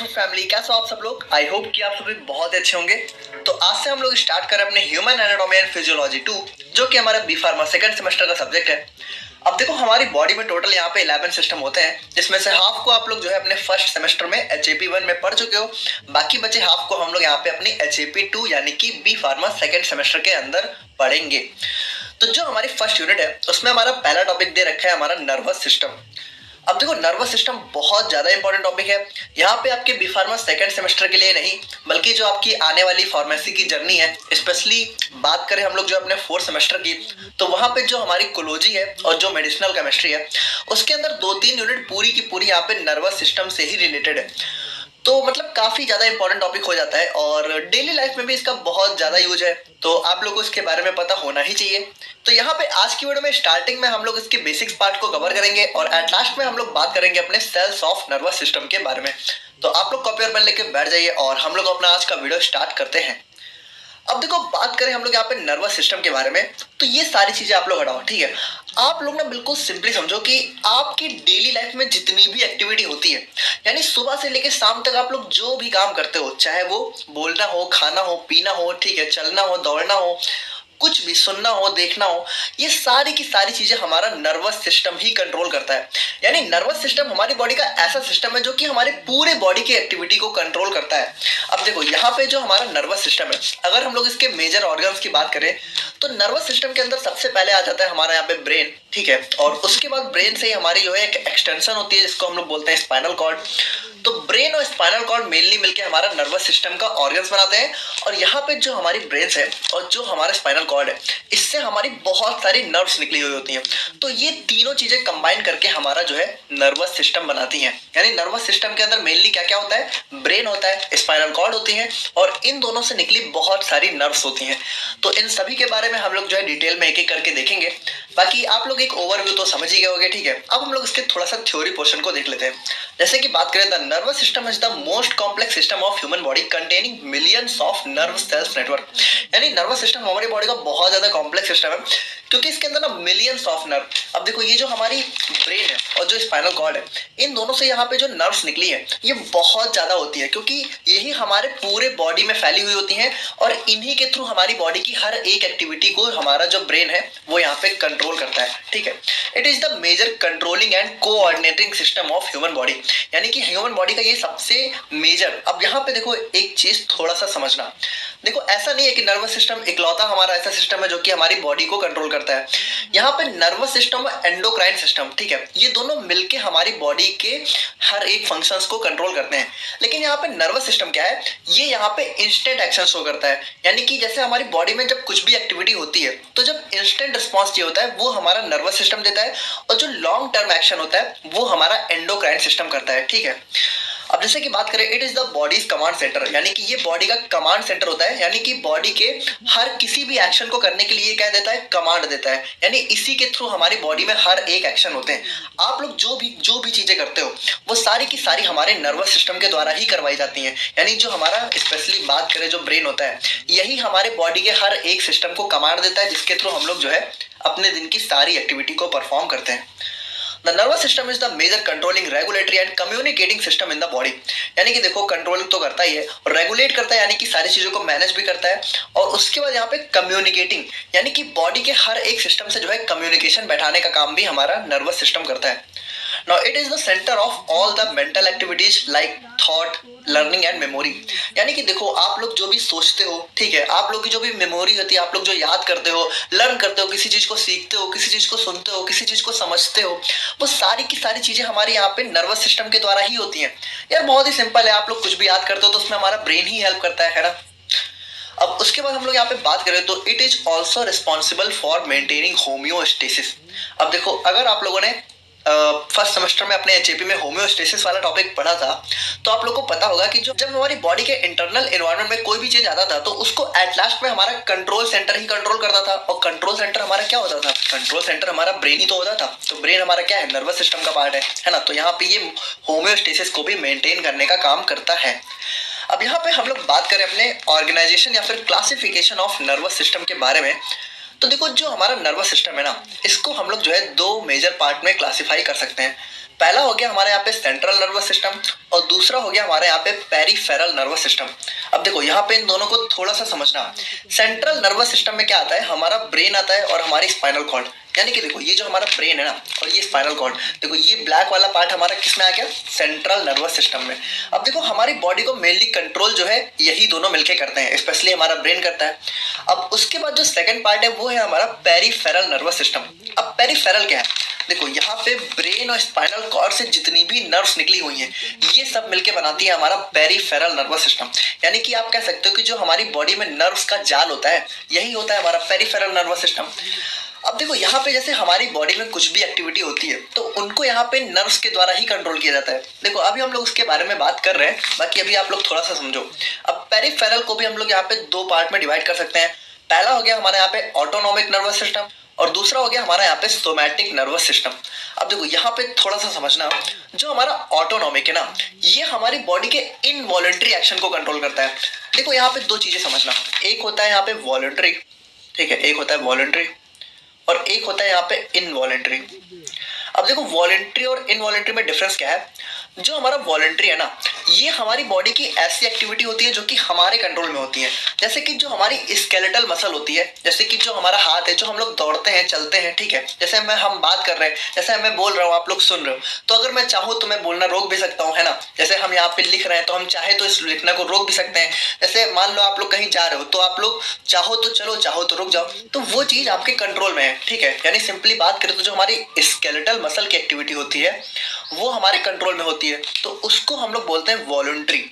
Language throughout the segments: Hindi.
वर्कशॉप फैमिली, कैसे हो आप सब लोग। आई होप कि आप सभी बहुत अच्छे होंगे। तो आज से हम लोग स्टार्ट करें अपने ह्यूमन एनाटॉमी एंड फिजियोलॉजी 2, जो कि हमारा बी फार्मा सेकंड सेमेस्टर का सब्जेक्ट है। अब देखो, हमारी बॉडी में टोटल यहाँ पे 11 सिस्टम होते हैं, जिसमें से हाफ को आप लोग जो है अपने फर्स्ट सेमेस्टर में HAP1 में पढ़ चुके हो। बाकी बचे हाफ को हम लोग यहाँ पे अपनी HAP2 यानी कि बी फार्मा सेकंड सेमेस्टर के अंदर पढ़ेंगे। तो जो हमारी फर्स्ट यूनिट है उसमें हमारा पहला टॉपिक दे रखा है हमारा नर्वस सिस्टम। अब देखो, नर्वस सिस्टम बहुत ज्यादा इंपॉर्टेंट टॉपिक है। यहाँ पे आपके बी फार्मा सेकंड सेमेस्टर के लिए नहीं, बल्कि जो आपकी आने वाली फार्मेसी की जर्नी है, स्पेशली बात करें हम लोग जो अपने फोर्थ सेमेस्टर की, तो वहां पे जो हमारी कोलॉजी है और जो मेडिसिनल केमिस्ट्री है, उसके अंदर 2-3 यूनिट पूरी की पूरी यहाँ पे नर्वस सिस्टम से ही रिलेटेड है। तो मतलब काफी ज्यादा इंपॉर्टेंट टॉपिक हो जाता है और डेली लाइफ में भी इसका बहुत ज्यादा यूज है, तो आप लोगों को इसके बारे में पता होना ही चाहिए। तो यहाँ पे आज की वीडियो में स्टार्टिंग में हम लोग इसके बेसिक्स पार्ट को कवर करेंगे और एट लास्ट में हम लोग बात करेंगे अपने सेल्स ऑफ नर्वस सिस्टम के बारे में। तो आप लोग कॉपी और पेन लेके बैठ जाइए और हम लोग अपना आज का वीडियो स्टार्ट करते हैं। अब देखो, बात करें हम लोग यहाँ पे नर्वस सिस्टम के बारे में, तो ये सारी चीजें आप लोग हटाओ, ठीक है। आप लोग ना बिल्कुल सिंपली समझो कि आपकी डेली लाइफ में जितनी भी एक्टिविटी होती है, यानी सुबह से लेकर शाम तक आप लोग जो भी काम करते हो, चाहे वो बोलना हो, खाना हो, पीना हो, ठीक है, चलना हो, दौड़ना हो, कुछ भी सुनना हो, देखना हो, ये सारी की सारी चीजें हमारा नर्वस सिस्टम ही कंट्रोल करता है। यानी नर्वस सिस्टम हमारी बॉडी का ऐसा सिस्टम है जो कि हमारे पूरे बॉडी की एक्टिविटी को कंट्रोल करता है। अब देखो, यहाँ पे जो हमारा नर्वस सिस्टम है, अगर हम लोग इसके मेजर ऑर्गन्स की बात करें, तो नर्वस सिस्टम के अंदर सबसे पहले आ जाता है हमारा यहाँ पे ब्रेन, ठीक है। और उसके बाद ब्रेन से ही हमारी जो है एक एक्सटेंशन होती है जिसको हम लोग बोलते हैं स्पाइनल कॉर्ड। तो ब्रेन और स्पाइनल कॉर्ड मेनली मिलकर हमारा नर्वस सिस्टम का ऑर्गन्स बनाते हैं। और यहाँ पे जो हमारी ब्रेन है और जो हमारा स्पाइनल कॉर्ड है, इससे हमारी बहुत सारी नर्व्स निकली हुई होती हैं। तो ये तीनों चीजें कंबाइन करके हमारा जो है नर्वस सिस्टम बनाती हैं। यानी नर्वस सिस्टम के अंदर मेनली क्या क्या होता है, ब्रेन होता है, स्पाइनल कॉर्ड होती है और इन दोनों से निकली बहुत सारी नर्व्स होती हैं। तो इन सभी के बारे में हम लोग जो है डिटेल में एक एक करके देखेंगे। बाकी आप लोग एक ओवरव्यू तो समझ ही गए होंगे, ठीक है। अब हम लोग इसके थोड़ा सा थ्योरी पोर्शन को देख लेते हैं। जैसे कि बात करें, the nervous system is the most complex system of human body containing millions of nerve cells network. यानी नर्वस सिस्टम हमारी बॉडी का बहुत ज्यादा कॉम्प्लेक्स सिस्टम है, क्योंकि इसके अंदर ना मिलियंस ऑफ नर्व। अब देखो, ये जो हमारी ब्रेन है और जो स्पाइनल कॉर्ड है, इन दोनों से यहाँ पे जो नर्व्स निकली है ये बहुत ज्यादा होती है, क्योंकि यही हमारे पूरे बॉडी में फैली हुई होती हैं और इन्हीं के थ्रू हमारी बॉडी की हर एक एक्टिविटी को हमारा जो ब्रेन है वो यहाँ पे कंट्रोल करता है, ठीक है। It is the major controlling and coordinating system of human body. यानी कि ह्यूमन बॉडी का ये सबसे मेजर। अब यहाँ पे देखो, एक चीज थोड़ा सा समझना। देखो, ऐसा नहीं है कि नर्वस सिस्टम इकलौता हमारा ऐसा सिस्टम है जो कि हमारी बॉडी को कंट्रोल करता है। यहाँ पे नर्वस सिस्टम और एंडोक्राइन सिस्टम, ठीक है, ये दोनों मिलके हमारी बॉडी के हर एक फंक्शंस को कंट्रोल करते हैं। लेकिन यहाँ पे नर्वस सिस्टम क्या है, ये यहाँ पे इंस्टेंट एक्शन शो करता है। यानी कि जैसे हमारी बॉडी में जब कुछ भी एक्टिविटी होती है, तो जब इंस्टेंट रिस्पॉन्स चाहिए होता है वो हमारा नर्वस सिस्टम देता है, और जो लॉन्ग टर्म एक्शन होता है वो हमारा एंडोक्राइन सिस्टम करता है, ठीक है। अब जैसे कि बात करें, it is the bodies command centre, यानी कि ये बॉडी का कमांड सेंटर होता है। यानी कि बॉडी के हर किसी भी एक्शन को करने के लिए क्या देता है, कमांड देता है। यानी इसी के थ्रू हमारी बॉडी में हर एक एक्शन होते हैं। आप लोग जो भी चीजें करते हो वो सारी की सारी हमारे नर्वस सिस्टम के द्वारा ही करवाई जाती हैं। यानी जो हमारा स्पेशली बात करें जो ब्रेन होता है, यही हमारे बॉडी के हर एक सिस्टम को कमांड देता है, जिसके थ्रू हम लोग जो है अपने दिन की सारी एक्टिविटी को परफॉर्म करते हैं। The nervous system is the major controlling, regulatory and communicating system in the body। यानी कि देखो, कंट्रोलिंग तो करता ही है और रेगुलेट करता है, यानी कि सारी चीजों को मैनेज भी करता है। और उसके बाद यहाँ पे कम्युनिकेटिंग, यानी कि बॉडी के हर एक सिस्टम से जो है कम्युनिकेशन बैठाने का काम भी हमारा नर्वस सिस्टम करता है। Now it is the center of all the mental activities like thought, learning and memory। यानी कि देखो, आप लोग जो भी सोचते हो, ठीक है, आप लोग की जो भी मेमोरी होती है, आप लोग जो याद करते हो, लर्न करते हो, किसी चीज को सीखते हो, किसी चीज को सुनते हो, किसी चीज को समझते हो, वो सारी की सारी चीजें हमारे यहाँ पे नर्वस सिस्टम के द्वारा ही होती हैं। यार बहुत ही सिंपल है, आप लोग कुछ भी याद करते हो तो उसमें हमारा ब्रेन ही हेल्प करता है ना। अब उसके बाद हम लोग यहाँ पे बात करें तो it is also responsible for maintaining homeostasis. अब देखो, अगर आप लोगों ने फर्स्ट सेमेस्टर में अपने HAP में होम्योस्टेसिस वाला टॉपिक पढ़ा था, तो आप लोग को पता होगा कि जब हमारी बॉडी के इंटरनल एनवायरनमेंट में कोई भी चेंज आता था, तो उसको एट लास्ट में हमारा कंट्रोल सेंटर ही कंट्रोल करता था। और कंट्रोल सेंटर हमारा क्या होता था, कंट्रोल सेंटर हमारा ब्रेन ही तो होता था। तो ब्रेन हमारा क्या है, नर्वस सिस्टम का पार्ट है ना। तो यहाँ पे ये होम्योस्टेसिस को भी मेंटेन करने का काम करता है। अब यहाँ पे हम लोग बात करें अपने ऑर्गेनाइजेशन या फिर क्लासिफिकेशन ऑफ नर्वस सिस्टम के बारे में, तो देखो, जो हमारा नर्वस सिस्टम है ना, इसको हम लोग जो है 2 मेजर पार्ट में क्लासिफाई कर सकते हैं। पहला हो गया हमारे यहाँ पे सेंट्रल नर्वस सिस्टम और दूसरा हो गया हमारे यहाँ पे पेरिफेरल नर्वस सिस्टम। अब देखो यहाँ पे इन दोनों को थोड़ा सा समझना। सेंट्रल नर्वस सिस्टम में क्या आता है, हमारा ब्रेन आता है और हमारी स्पाइनल कॉर्ड, यानी कि देखो ये जो हमारा ब्रेन है ना और ये स्पाइनल कॉर्ड, देखो ये ब्लैक वाला पार्ट हमारा किस में आ गया, सेंट्रल नर्वस सिस्टम में। अब देखो हमारी बॉडी को मेनली कंट्रोल जो है यही दोनों मिलके करते हैं, स्पेशली हमारा ब्रेन करता है। अब उसके बाद जो सेकंड पार्ट है वो है हमारा पेरिफेरल नर्वस सिस्टम। अब पेरिफेरल क्या है, देखो यहाँ पे ब्रेन और स्पाइनल कॉर्ड से जितनी भी नर्व्स निकली हुई हैं ये सब मिलके बनाती है हमारा पेरिफेरल नर्वस सिस्टम। यानी कि आप कह सकते हो कि जो हमारी बॉडी में नर्व्स का जाल होता है यही होता है हमारा पेरिफेरल नर्वस सिस्टम। अब देखो यहाँ पे जैसे हमारी बॉडी में कुछ भी एक्टिविटी होती है तो उनको यहाँ पे नर्व्स के द्वारा ही कंट्रोल किया जाता है। देखो अभी हम लोग उसके बारे में बात कर रहे हैं, बाकी अभी आप लोग थोड़ा सा समझो। अब पेरिफेरल को भी हम लोग यहाँ पे दो पार्ट में डिवाइड कर सकते हैं। पहला हो गया हमारे यहाँ पे ऑटोनॉमिक नर्वस सिस्टम और दूसरा हो गया हमारा यहाँ पे सोमैटिक नर्वस सिस्टम। अब देखो यहाँ पे थोड़ा सा समझना, जो हमारा ऑटोनॉमिक है ना ये हमारी बॉडी के इनवॉलंटरी एक्शन को कंट्रोल करता है। देखो यहाँ पे दो चीजें समझना, एक होता है यहाँ पे वॉलंटरी, ठीक है, एक होता है वॉलंटरी और एक होता है यहाँ पे इनवॉलंटरी। अब देखो वॉलंटरी और इनवॉलंटरी में डिफरेंस क्या है। जो हमारा वॉलंटरी है ना ये हमारी बॉडी की ऐसी एक्टिविटी होती है जो कि हमारे कंट्रोल में होती है। जैसे कि जो हमारी स्केलेटल मसल होती है, जैसे कि जो हमारा हाथ है, जो हम लोग दौड़ते हैं चलते हैं, ठीक है, जैसे हम बात कर रहे हैं, जैसे मैं बोल रहा हूँ आप लोग सुन रहे हो, तो अगर मैं चाहूँ तो मैं बोलना रोक भी सकता हूँ, है ना। जैसे हम यहाँ पे लिख रहे हैं तो हम चाहे तो इस लिखने को रोक भी सकते हैं। जैसे मान लो आप लोग कहीं जा रहे हो तो आप लोग चाहो तो चलो, चाहो तो रुक जाओ, तो वो चीज आपके कंट्रोल में है, ठीक है। यानी सिंपली बात करें तो जो हमारी स्केलेटल मसल की एक्टिविटी होती है वो हमारे कंट्रोल में होती है, तो उसको हम लोग बोलते हैं वॉलंटरी।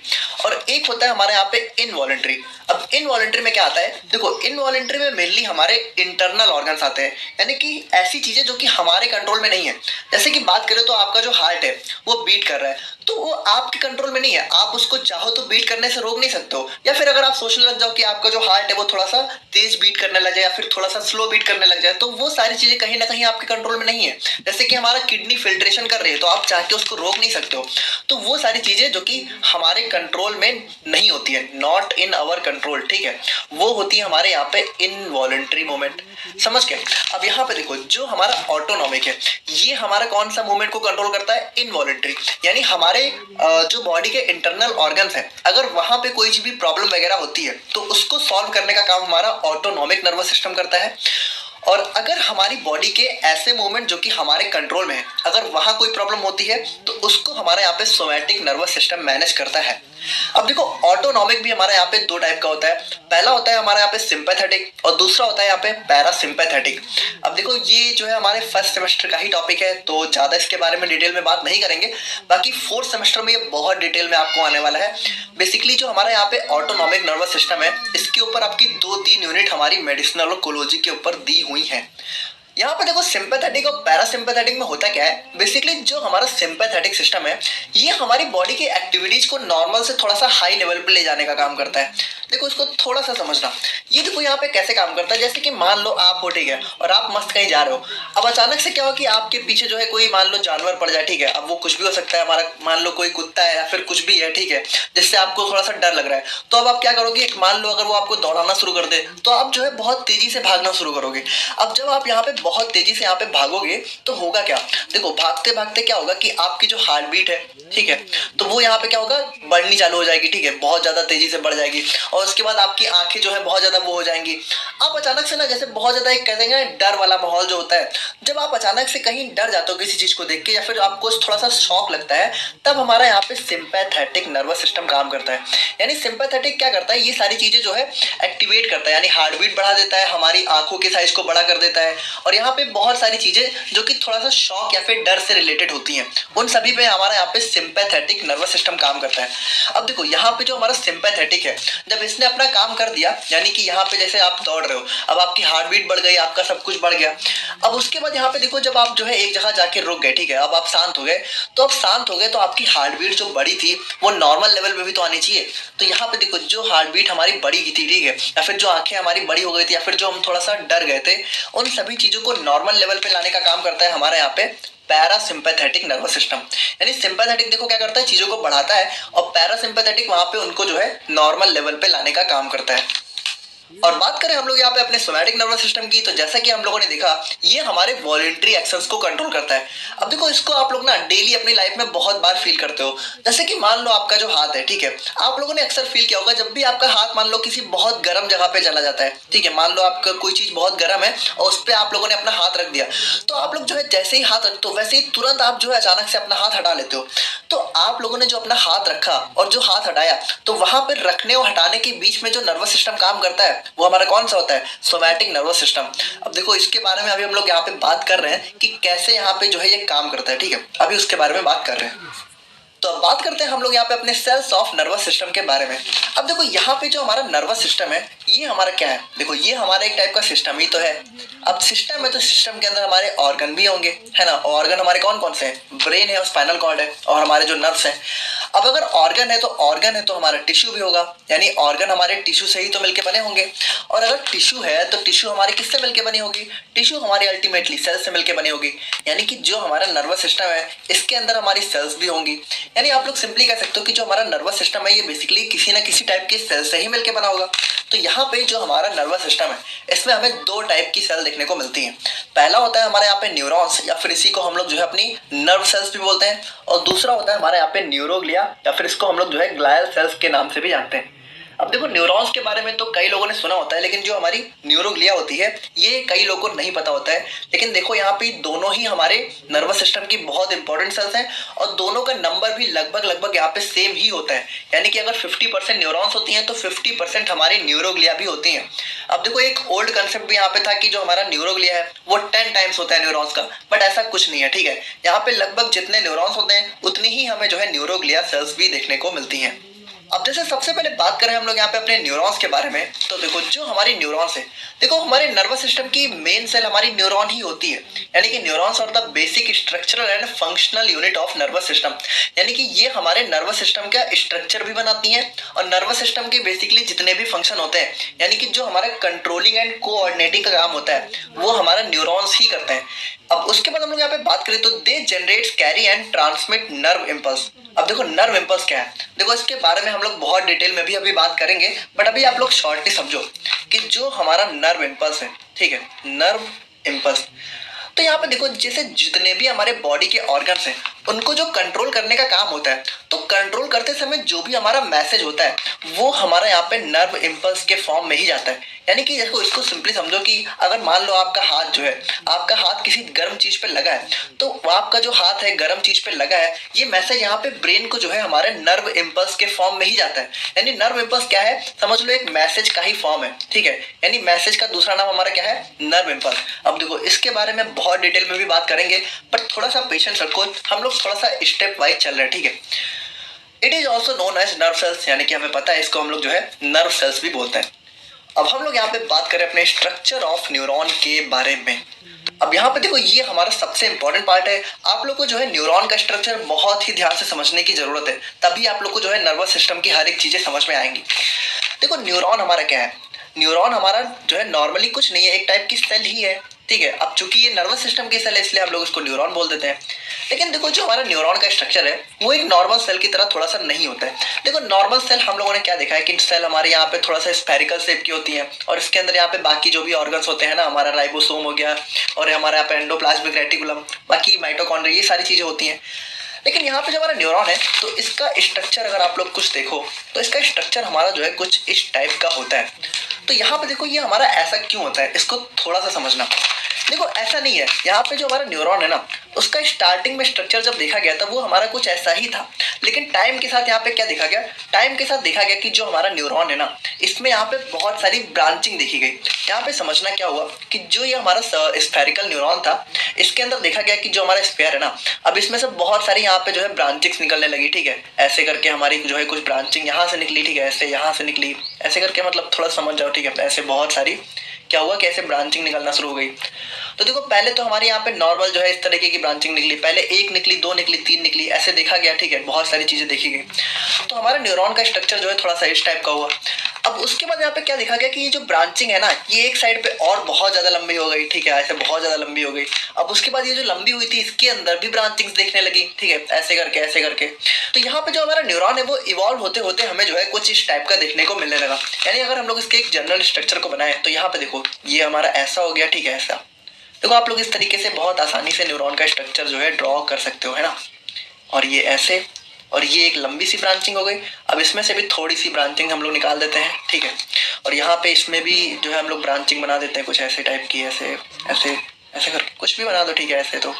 और एक होता है हमारे यहाँ पे इनवॉलंटरी। अब इनवॉलंटरी में क्या आता है, देखो इनवॉलंटरी में मेनली हमारे इंटरनल ऑर्गन्स आते हैं, यानी कि ऐसी चीजें जो कि हमारे कंट्रोल में नहीं है। जैसे कि बात करें तो आपका जो हार्ट है वो बीट कर रहा है तो वो आपके कंट्रोल में नहीं है, आप उसको चाहो तो बीट करने से रोक नहीं सकते हो। या फिर अगर आप सोचने लग जाओ कि आपका जो हार्ट है वो थोड़ा सा तेज बीट करने लग जाए या फिर थोड़ा सा स्लो बीट करने लग जाए, तो वो सारी चीजें कहीं ना कहीं आपके कंट्रोल में नहीं है। जैसे कि हमारा किडनी फिल्ट्रेशन कर रही है तो आप चाह के उसको रोक नहीं सकते हो, तो वो सारी चीजें जो कि हमारे कंट्रोल में नहीं होती है, नॉट इन आवर कंट्रोल, ठीक है, वो होती है हमारे यहाँ पे इनवॉलंटरी मूवमेंट। समझ गए। अब यहाँ पे देखो जो हमारा ऑटोनॉमिक है ये हमारा कौन सा मूवमेंट को कंट्रोल करता है, इनवॉलंटरी। यानी हमारे जो बॉडी के इंटरनल ऑर्गन्स हैं अगर वहां पे कोई भी प्रॉब्लम वगैरह होती है तो उसको सॉल्व करने का काम हमारा ऑटोनॉमिक नर्वस सिस्टम करता है। और अगर हमारी बॉडी के ऐसे मूवमेंट जो कि हमारे कंट्रोल में है अगर वहां कोई प्रॉब्लम होती है तो उसको हमारे यहाँ पे सोमैटिक नर्वस सिस्टम मैनेज करता है। अब देखो ऑटोनॉमिक भी हमारे यहाँ पे दो टाइप का होता है। पहला होता है हमारे यहाँ पे सिंपैथेटिक और दूसरा होता है यहाँ पे पैरासिम्पैथेटिक। अब देखो ये जो है हमारे फर्स्ट सेमेस्टर का ही टॉपिक है तो ज्यादा इसके बारे में डिटेल में बात नहीं करेंगे, बाकी फोर्थ सेमेस्टर में ये बहुत डिटेल में आपको आने वाला है। बेसिकली जो हमारे यहाँ पे ऑटोनॉमिक नर्वस सिस्टम है इसके ऊपर आपकी 2-3 यूनिट हमारी मेडिसिनल और कोलॉजी के ऊपर दी हुई है। यहाँ पे देखो सिंपैथेटिक और पैरासिम्पैथेटिक में होता क्या है, बेसिकली जो हमारा सिंपैथेटिक सिस्टम है ये हमारी बॉडी की एक्टिविटीज को नॉर्मल से थोड़ा सा हाई लेवल पे ले जाने का काम करता है। देखो इसको थोड़ा सा समझना, ये देखो यहाँ पे कैसे काम करता है। जैसे कि मान लो आप हो, ठीक है, और आप मस्त कहीं जा रहे हो, अब अचानक से क्या हो कि आपके पीछे जो है कोई मान लो जानवर पड़ जाए, ठीक है, अब वो कुछ भी हो सकता है, हमारा मान लो कोई कुत्ता है या फिर कुछ भी है, ठीक है, जिससे आपको थोड़ा सा डर लग रहा है, तो अब आप क्या करोगे, मान लो अगर वो आपको दौड़ाना शुरू कर दे तो आप जो है बहुत तेजी से भागना शुरू करोगे। अब जब आप यहाँ पे बहुत तेजी से यहाँ पे भागोगे तो होगा क्या, देखो भागते भागते क्या होगा कि आपकी जो हार्ट बीट है, ठीक है, तो वो यहाँ पे क्या होगा, बढ़नी चालू हो जाएगी, ठीक है, बहुत ज्यादा तेजी से बढ़ जाएगी। और उसके बाद आपकी आंखें जो है बहुत ज्यादा वो हो जाएंगी। आप अचानक से ना जैसे बहुत ज्यादा एक कहते हैं डर वाला माहौल जो होता है, जब आप अचानक से कहीं डर जाते हो किसी चीज को देख के या फिर आपको थोड़ा सा शॉक लगता है, तब हमारा यहाँ पे सिंपैथेटिक नर्वस सिस्टम काम करता है। यानी सिंपैथेटिक क्या करता है, ये सारी चीजें जो है एक्टिवेट करता है, यानी हार्ट बीट बढ़ा देता है, हमारी आंखों के साइज को बड़ा कर देता है, और यहाँ पे बहुत सारी चीजें जो कि थोड़ा सा शॉक या फिर डर से रिलेटेड होती हैं उन सभी पे हमारा यहाँ पे सिंपैथेटिक नर्वस सिस्टम काम करता है। अब देखो यहाँ पे जो हमारा सिंपैथेटिक है जब इसने अपना काम कर दिया, यानी कि यहाँ पे जैसे आप दौड़ रहे हो, अब आपकी हार्ट बीट बढ़ गई, आपका सब कुछ बढ़ गया। अब उसके बाद यहाँ पे देखो जब आप जो है एक जगह जाके रुक गए, ठीक है, अब आप शांत हो गए, तो अब शांत हो गए तो आपकी हार्ट बीट जो बड़ी थी वो नॉर्मल लेवल पे भी तो आनी चाहिए। तो यहाँ पे देखो जो हार्ट बीट हमारी बड़ी थी, ठीक है, या फिर जो आंखें हमारी बड़ी हो गई थी या फिर जो हम थोड़ा सा डर गए थे, उन सभी चीजों को नॉर्मल लेवल पे लाने का काम करता है हमारा यहाँ पे पैरासिम्पैथेटिक नर्वस सिस्टम। यानी सिंपैथेटिक देखो क्या करता है, चीजों को बढ़ाता है, और पैरासिम्पैथेटिक वहां पे उनको जो है नॉर्मल लेवल पे लाने का काम करता है। और बात करें हम लोग यहाँ पे अपने सोमैटिक नर्वस सिस्टम की, तो जैसा कि हम लोगों ने देखा ये हमारे वॉलेंट्री एक्शंस को कंट्रोल करता है। अब देखो इसको आप लोग ना डेली अपनी लाइफ में बहुत बार फील करते हो। जैसे कि मान लो आपका जो हाथ है, ठीक है, आप लोगों ने अक्सर फील किया होगा जब भी आपका हाथ मान लो किसी बहुत गर्म जगह पे चला जाता है, ठीक है, मान लो आपका कोई चीज बहुत गर्म है और उस पर आप लोगों ने अपना हाथ रख दिया, तो आप लोग जो है जैसे ही हाथ रखते हो वैसे ही तुरंत आप जो है अचानक से अपना हाथ हटा लेते हो। तो आप लोगों ने जो अपना हाथ रखा और जो हाथ हटाया, तो वहां पर रखने और हटाने के बीच में जो नर्वस सिस्टम काम करता है वो हमारा कौन सा होता है? Somatic nervous system. अब देखो इसके बारे में अभी हम लोग यहाँ पे बात कर रहे हैं कि कैसे यहाँ पे जो है ये काम करता है, ठीक है, अभी उसके बारे में बात कर रहे हैं। तो अब बात करते हैं हम लोग यहाँ पे अपने सेल्स ऑफ नर्वस सिस्टम के बारे में। अब देखो यहाँ पे जो हमारा नर्वस सिस्टम है ये हमारा क्या है? देखो ये हमारा एक टाइप का सिस्टम ही तो है। अब सिस्टम है तो सिस्टम के अंदर हमारे ऑर्गन भी होंगे, है ना। ऑर्गन हमारे कौन कौन से हैं? ब्रेन है और स्पाइनल कॉर्ड है और हमारे जो नर्व्स हैं। अब अगर ऑर्गन है तो हमारा टिश्यू भी होगा, यानी ऑर्गन हमारे टिश्यू से ही तो मिलके बने होंगे। और अगर टिश्यू है तो टिश्यू हमारे किससे मिलके बनी होगी? टिश्यू हमारी अल्टीमेटली सेल से मिलके बनी होगी। यानी कि जो हमारा नर्वस सिस्टम है इसके अंदर हमारी सेल्स भी होंगी। यानी आप लोग सिंपली कह सकते हो कि जो हमारा नर्वस सिस्टम है ये बेसिकली किसी ना किसी टाइप के सेल से ही मिलके बना होगा। तो यहाँ पे जो हमारा नर्वस सिस्टम है इसमें हमें दो टाइप की सेल देखने को मिलती है। पहला होता है हमारे यहाँ पे न्यूरॉन्स, या फिर इसी को हम लोग जो है अपनी नर्व सेल्स भी बोलते हैं। और दूसरा होता है हमारे यहाँ पे न्यूरोग्लिया, या फिर इसको हम लोग जो है ग्लायल सेल्स के नाम से भी जानते हैं। अब देखो न्यूरॉन्स के बारे में तो कई लोगों ने सुना होता है, लेकिन जो हमारी न्यूरोग्लिया होती है ये कई लोगों को नहीं पता होता है। लेकिन देखो यहाँ पे दोनों ही हमारे नर्वस सिस्टम की बहुत इंपॉर्टेंट सेल्स हैं और दोनों का नंबर भी लगभग यहाँ पे सेम ही होता है। यानी कि अगर 50% न्यूरॉन्स होती हैं तो 50% हमारी न्यूरोग्लिया भी होती हैं। अब देखो एक ओल्ड कंसेप्ट भी यहाँ पे था कि जो हमारा न्यूरोग्लिया है वो 10 टाइम्स होता है न्यूरॉन्स का, बट ऐसा कुछ नहीं है, ठीक है। यहाँ पे लगभग जितने न्यूरॉन्स होते हैं उतनी ही हमें जो है न्यूरोग्लिया सेल्स भी देखने को मिलती हैं। अब जैसे सबसे पहले बात करें हम लोग यहाँ पे अपने न्यूरॉन्स के बारे में, तो देखो जो हमारी न्यूरॉन्स है, देखो हमारे नर्वस सिस्टम की मेन सेल हमारी न्यूरॉन ही होती है। यानी कि neurons are the basic structural and functional unit of nervous system. यानी कि ये हमारे नर्वस सिस्टम का स्ट्रक्चर भी बनाती हैं और नर्वस सिस्टम के बेसिकली जितने भी फंक्शन होते हैं, यानी कि जो हमारा कंट्रोलिंग एंड कोऑर्डिनेटिंग का काम होता है वो हमारा न्यूरॉन्स ही करते हैं। अब उसके बाद हम लोग यहाँ पे बात करें तो they generates carry and transmit nerve impulse. अब देखो नर्व इम्पल्स क्या है, देखो इसके बारे में हम लोग बहुत डिटेल में भी अभी बात करेंगे, बट अभी आप लोग शॉर्टली समझो कि जो हमारा नर्व इम्पल्स है, ठीक है, नर्व इम्पल्स, तो यहाँ पे देखो जैसे जितने भी हमारे बॉडी के ऑर्गन्स हैं उनको जो कंट्रोल करने का काम होता है, तो कंट्रोल करते समय जो भी हमारा मैसेज होता है वो हमारा यहाँ पे नर्व इम्पल्स के फॉर्म में ही जाता है। यानी कि देखो इसको सिंपली समझो कि अगर मान लो आपका हाथ जो है, आपका हाथ किसी गर्म चीज पे लगा है, तो आपका जो हाथ है गर्म चीज पे लगा है, ये मैसेज यहाँ पे ब्रेन को जो है हमारे नर्व इम्पल्स के फॉर्म में ही जाता है। यानी नर्व इम्पल्स क्या है, समझ लो एक मैसेज का ही फॉर्म है, ठीक है। यानी मैसेज का दूसरा नाम हमारा क्या है? Nerve impulse. अब देखो इसके बारे में बहुत डिटेल में भी बात करेंगे, पर थोड़ा सा पेशेंस रखो, हम लोग थोड़ा सा स्टेप वाइज चल रहे हैं, ठीक है। It is also known as nerve cells, यानी कि हमें पता है इसको हम लोग जो है नर्व सेल्स भी बोलते हैं। अब हम लोग यहाँ पे बात करें अपने स्ट्रक्चर ऑफ न्यूरॉन के बारे में। अब यहाँ पे देखो ये हमारा सबसे इंपॉर्टेंट पार्ट है। आप लोग को जो है न्यूरॉन का स्ट्रक्चर बहुत ही ध्यान से समझने की जरूरत है, तभी आप लोग को जो है नर्वस सिस्टम की हर एक चीजें समझ में आएंगी। देखो न्यूरॉन हमारा क्या है, न्यूरॉन हमारा जो है नॉर्मली कुछ नहीं है, एक टाइप की सेल ही है, ठीक है। अब चूंकि ये नर्वस सिस्टम की सेल है इसलिए हम लोग इसको न्यूरॉन बोल देते हैं। लेकिन देखो जो हमारा न्यूरॉन का स्ट्रक्चर है वो एक नॉर्मल सेल की तरह थोड़ा सा नहीं होता है। देखो नॉर्मल सेल हम लोगों ने क्या देखा है कि सेल हमारे यहाँ पे थोड़ा सा स्फेरिकल शेप की होती है और इसके अंदर यहाँ पे बाकी जो भी ऑर्गन्स होते हैं ना, हमारा राइबोसोम हो गया और हमारे यहाँ पे एंडोप्लाज्मिक रेटिकुलम, बाकी माइटोकॉन्ड्रिया, ये सारी चीजें होती हैं। लेकिन यहाँ पे जो हमारा न्यूरॉन है तो इसका स्ट्रक्चर अगर आप लोग कुछ देखो तो इसका स्ट्रक्चर हमारा जो है कुछ इस टाइप का होता है। तो यहाँ पे देखो ये हमारा ऐसा क्यों होता है, इसको थोड़ा सा समझना। देखो ऐसा नहीं है, यहाँ पे जो हमारा न्यूरॉन है ना उसका स्टार्टिंग में स्ट्रक्चर जब देखा गया तब वो हमारा कुछ ऐसा ही था। लेकिन टाइम के साथ यहाँ पे क्या देखा गया, टाइम के साथ देखा गया कि जो हमारा न्यूरॉन है ना इसमें यहाँ पे बहुत सारी ब्रांचिंग देखी गई। यहाँ पे समझना क्या हुआ कि जो ये हमारा स्फेरिकल न्यूरॉन था इसके अंदर देखा गया कि जो हमारा स्फेयर है ना, अब इसमें से बहुत सारी यहाँ पे जो है ब्रांचिंग्स निकलने लगी, ठीक है। ऐसे करके हमारी जो है कुछ ब्रांचिंग यहाँ से निकली, ठीक है, ऐसे यहाँ से निकली, ऐसे करके मतलब थोड़ा समझ जाओ, ठीक है। ऐसे बहुत सारी क्या हुआ कि ऐसे ब्रांचिंग निकलना शुरू हो गई। तो देखो पहले तो हमारे यहाँ पे नॉर्मल जो है इस तरीके की ब्रांचिंग निकली, पहले एक निकली, दो निकली, तीन निकली, ऐसे देखा गया, ठीक है, बहुत सारी चीजें देखी गई। तो हमारा न्यूरॉन का स्ट्रक्चर जो है थोड़ा सा इस टाइप का हुआ। अब उसके बाद यहाँ पे क्या देखा गया कि ये जो ब्रांचिंग है ना, ये एक साइड पे और बहुत ज्यादा लंबी हो गई, ठीक है, ऐसे बहुत ज्यादा लंबी हो गई। अब उसके बाद ये जो लंबी हुई थी इसके अंदर भी ब्रांचिंग देखने लगी, ठीक है, ऐसे करके ऐसे करके। तो यहाँ पे जो हमारा न्यूरॉन है वो इवॉल्व होते होते हमें जो है कुछ इस टाइप का देखने को मिलने लगा। यानी अगर हम लोग इसके एक जनरल स्ट्रक्चर को बनाए तो यहाँ पे देखो ये हमारा ऐसा हो गया, ठीक है, ऐसा। देखो आप लोग इस तरीके से बहुत आसानी से न्यूरॉन का स्ट्रक्चर जो है ड्रॉ कर सकते हो, है ना। और ये ऐसे, और ये एक लंबी सी ब्रांचिंग हो गई। अब इसमें से भी थोड़ी सी ब्रांचिंग हम लोग निकाल देते हैं, ठीक है। और यहाँ पे इसमें भी जो है हम लोग ब्रांचिंग बना देते हैं कुछ ऐसे टाइप की, ऐसे ऐसे ऐसे करके कुछ भी बना दो, ठीक है, ऐसे। तो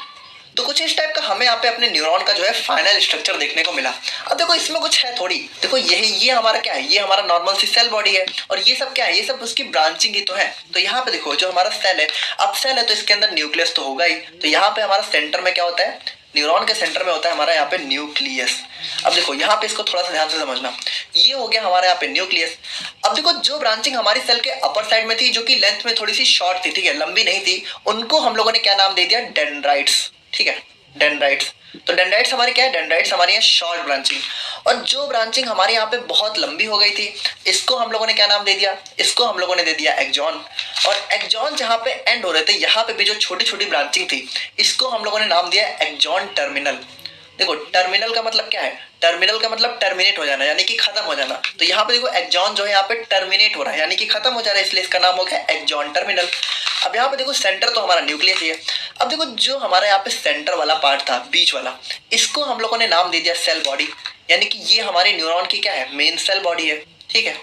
कुछ इस टाइप का हमें यहाँ पे अपने न्यूरॉन का जो है फाइनल स्ट्रक्चर देखने को मिला। अब देखो इसमें कुछ है थोड़ी, देखो ये हमारा क्या है, ये हमारा नॉर्मल सी सेल बॉडी है, और ये सब क्या है, ये सब उसकी ब्रांचिंग ही तो है। तो यहाँ पे देखो जो हमारा सेल है, अब सेल है तो इसके अंदर न्यूक्लियस तो होगा ही। तो यहाँ पे हमारा सेंटर में क्या होता है, न्यूरॉन के सेंटर में होता है हमारा यहाँ पे न्यूक्लियस। अब देखो यहाँ पे इसको थोड़ा सा ध्यान से समझना, ये हो गया हमारे यहाँ पे न्यूक्लियस। अब देखो जो ब्रांचिंग हमारी सेल के अपर साइड में थी, जो कि लेंथ में थोड़ी सी शॉर्ट थी, ठीक है, लंबी नहीं थी, उनको हम लोगों ने क्या नाम दे दिया, डेंड्राइट्स, ठीक है, डेंड्राइट्स। तो डेंड्राइट्स हमारी क्या है, डेंड्राइट्स हमारी है शॉर्ट ब्रांचिंग। और जो ब्रांचिंग हमारे यहाँ पे बहुत लंबी हो गई थी, इसको हम लोगों ने क्या नाम दे दिया, इसको हम लोगों ने दे दिया एक्सॉन। और एक्सॉन जहाँ पे एंड हो रहे थे, यहाँ पे भी जो छोटी छोटी ब्रांचिंग थी, इसको हम लोगों ने नाम दिया एक्सॉन टर्मिनल। देखो टर्मिनल का मतलब क्या है, टर्मिनल का मतलब टर्मिनेट हो जाना, यानी कि खत्म हो जाना। तो यहाँ पे देखो एक्सॉन जो है यहाँ पे टर्मिनेट हो रहा है, यानी कि खत्म हो जा रहा है, इसलिए इसका नाम हो गया एक्सॉन टर्मिनल। अब यहाँ पे देखो सेंटर तो हमारा न्यूक्लियस ही है। अब देखो जो हमारा यहाँ पे सेंटर वाला पार्ट था, बीच वाला, इसको हम लोगों ने नाम दे दिया सेल बॉडी, यानी कि ये हमारे न्यूरॉन की क्या है, मेन सेल बॉडी है, ठीक है।